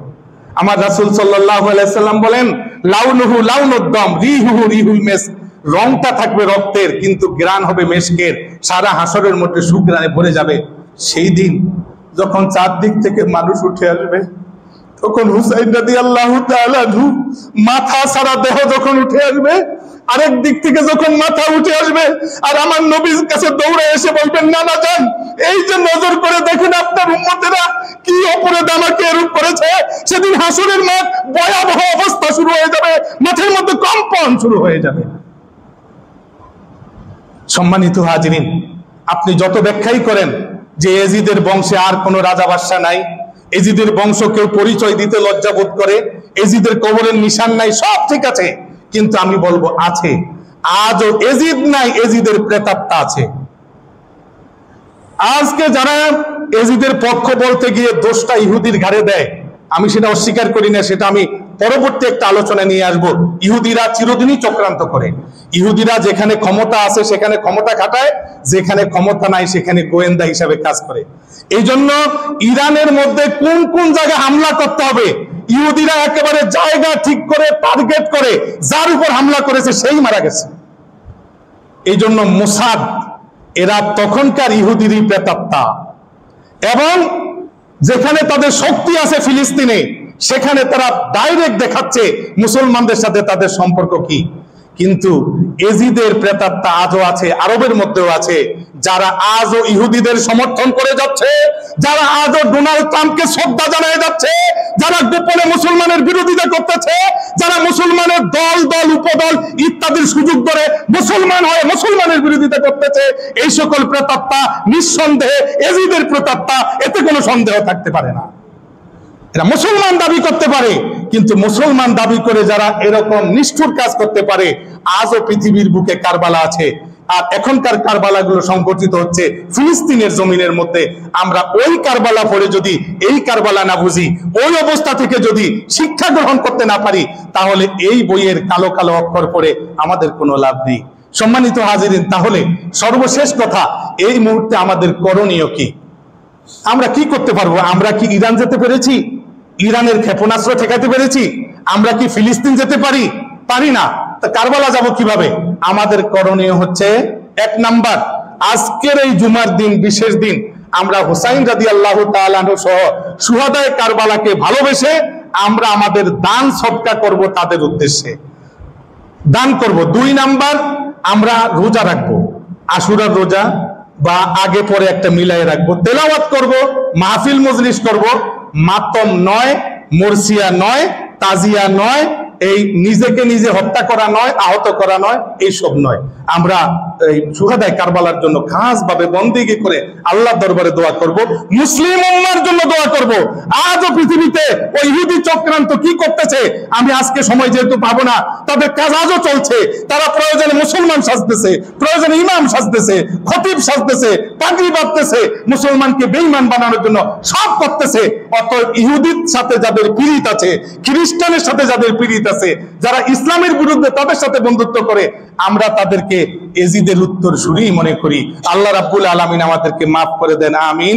আমার রাসূল সাল্লাল্লাহু আলাইহি সাল্লাম বলেন, লাউনুহু লাউনুদ্দম রিহুহু রিহুল মিস্ক, রংটা থাকবে রক্তের কিন্তু ঘ্রাণ হবে মেশকের। সারা হাসরের মধ্যে সুঘ্রাণে ভরে যাবে। সেই দিন যখন চারদিক থেকে মানুষ উঠে আসবে, তখন হুসাইন রাদিয়াল্লাহু তাআলা আনহু মাথা সারা দেহ যখন উঠে আসবে, আরেক দিক থেকে যখন মাথা উঠে আসবে, আর আমার নবীর কাছে দৌড়ে এসে বলবেন, নানা যান, এই যে নজর করে দেখেন আপনার উম্মতেরা কি অপরাধ আমাকে এরূপ করেছে। সেদিন হাসরের মাঠ ভয়াবহ অবস্থা শুরু হয়ে যাবে, মাঠের মধ্যে কম্পন শুরু হয়ে যাবে। সম্মানিত হাজিরিন, আপনি যত ব্যাখ্যাই করেন যে এজিদের বংশে আর কোনো রাজা বাদশা নাই, এজিদের বংশ কেউ পরিচয় দিতে লজ্জাবোধ করে, এজিদের কবরের নিশান নাই, সব ঠিক আছে, কিন্তু আমি বলবো আছে। আজও এজিদ নাই, এজিদের প্রেতাত্মা আছে। আজকে যারা এজিদের পক্ষ বলতে গিয়ে দোষটা ইহুদির ঘাড়ে দেয়, আমি সেটা অস্বীকার করি না, সেটা আমি পরবর্তী একটা আলোচনা নিয়ে আসব। ইহুদিরা চিরদিনই চক্রান্ত করে। ইহুদিরা যেখানে ক্ষমতা আছে সেখানে ক্ষমতা খাটায়, যেখানে ক্ষমতা নাই সেখানে গোয়েন্দা হিসাবে কাজ করে। এই জন্য ইরানের মধ্যে কোন কোন জায়গায় হামলা করতে হবে, ইহুদিরা একেবারে জায়গা ঠিক করে টার্গেট করে, যার উপর হামলা করেছে সেই মারা গেছে। এই জন্য মোসাদ এরা তখনকার ইহুদিরই প্রেতাত্মা, এবং যেখানে তাদের শক্তি আছে ফিলিস্তিনে, সেখানে তারা ডাইরেক্ট দেখাচ্ছে মুসলমানদের সাথে তাদের সম্পর্ক কি। কিন্তু এজিদের প্রেতাত্মা আজও আছে, আরবের মধ্যেও আছে, যারা আজও ইহুদিদের সমর্থন করে যাচ্ছে, যারা আজও ডোনাল্ড ট্রাম্পকে শ্রদ্ধা জানিয়ে যাচ্ছে, যারা গোপনে মুসলমানের বিরোধিতা করতেছে, যারা মুসলমানের দল দল উপদল ইত্যাদির সুযোগ ধরে মুসলমান হয়ে মুসলমানের বিরোধিতা করতেছে, এই সকল প্রেতাত্মা নিঃসন্দেহে এজিদের প্রেতাত্মা, এতে কোনো সন্দেহ থাকতে পারে না। এরা মুসলমান দাবি করতে পারে, কিন্তু মুসলমান দাবি করে যারা এরকম নিষ্ঠুর কাজ করতে পারে, আজও পৃথিবীর বুকে কারবালা আছে। আর এখনকার কারবালা গুলো সংঘটিত হচ্ছে ফিলিস্তিনের জমিনের মধ্যে। আমরা ওই কারবালা পড়ে যদি এই কারবালা না বুঝি, ওই অবস্থা থেকে যদি শিক্ষা গ্রহণ করতে না পারি, তাহলে এই বইয়ের কালো কালো অক্ষর পড়ে আমাদের কোনো লাভ নেই। সম্মানিত হাজিরিন, তাহলে সর্বশেষ কথা, এই মুহূর্তে আমাদের করণীয় কি? আমরা কি করতে পারবো? আমরা কি ইরান যেতে পেরেছি? ইরানের ক্ষেপণাস্ত্র ঠেকাতে পেরেছি? আমরা কি ফিলিস্তিন যেতে পারি? পারি না। তা কারবালা যাব কিভাবে? আমাদের করণীয় হচ্ছে, এক নাম্বার, আজকের এই জুমার দিন, বিশেষ দিন, আমরা হুসাইন রাদিয়াল্লাহু তাআলা আনহু সহ শুহাদায়ে কারবালাকে ভালোবেসে আমরা আমাদের দান সদকা করব, তাদের উদ্দেশ্যে দান করব। দুই নাম্বার, আমরা রোজা রাখবো, আশুরার রোজা বা আগে পরে একটা মিলাই রাখবো, তেলাওয়াত করব, মাহফিল মজলিস করব, মাতম নয়, মুরসিয়া নয়, তাজিয়া নয়, এই নিজেকে নিজে হত্যা করা নয়, আহত করা নয়, এইসব নয়। আমরা এই শুহাদায়ে কারবালার জন্য খাস ভাবে বন্দেগী করে আল্লাহর দরবারে দোয়া করব, মুসলিম উম্মাহর জন্য দোয়া করব। আজও পৃথিবীতে ওই ইহুদি চক্রান্ত কি করতেছে, আমি আজকে সময় যেহেতু পাবো না, তাদের কাজ আজও চলছে। তারা প্রয়োজনে মুসলমান সাজতেছে, প্রয়োজনে ইমাম সাজতেছে, খতিব সাজতেছে, পাগড়ি বাঁধতেছে, মুসলমানকে বেঈমান বানানোর জন্য সব করতেছে। অতএব ইহুদির সাথে যাদের পীড়িত আছে, খ্রিস্টানের সাথে যাদের পীড়িত আছে, যারা ইসলামের বিরুদ্ধে, তাদের সাথে বন্ধুত্ব করে, আমরা তাদেরকে এজিদের উত্তর সুরি মনে করি। আল্লাহ রাব্বুল আলামিন আমাদেরকে মাফ করে দেন, আমিন।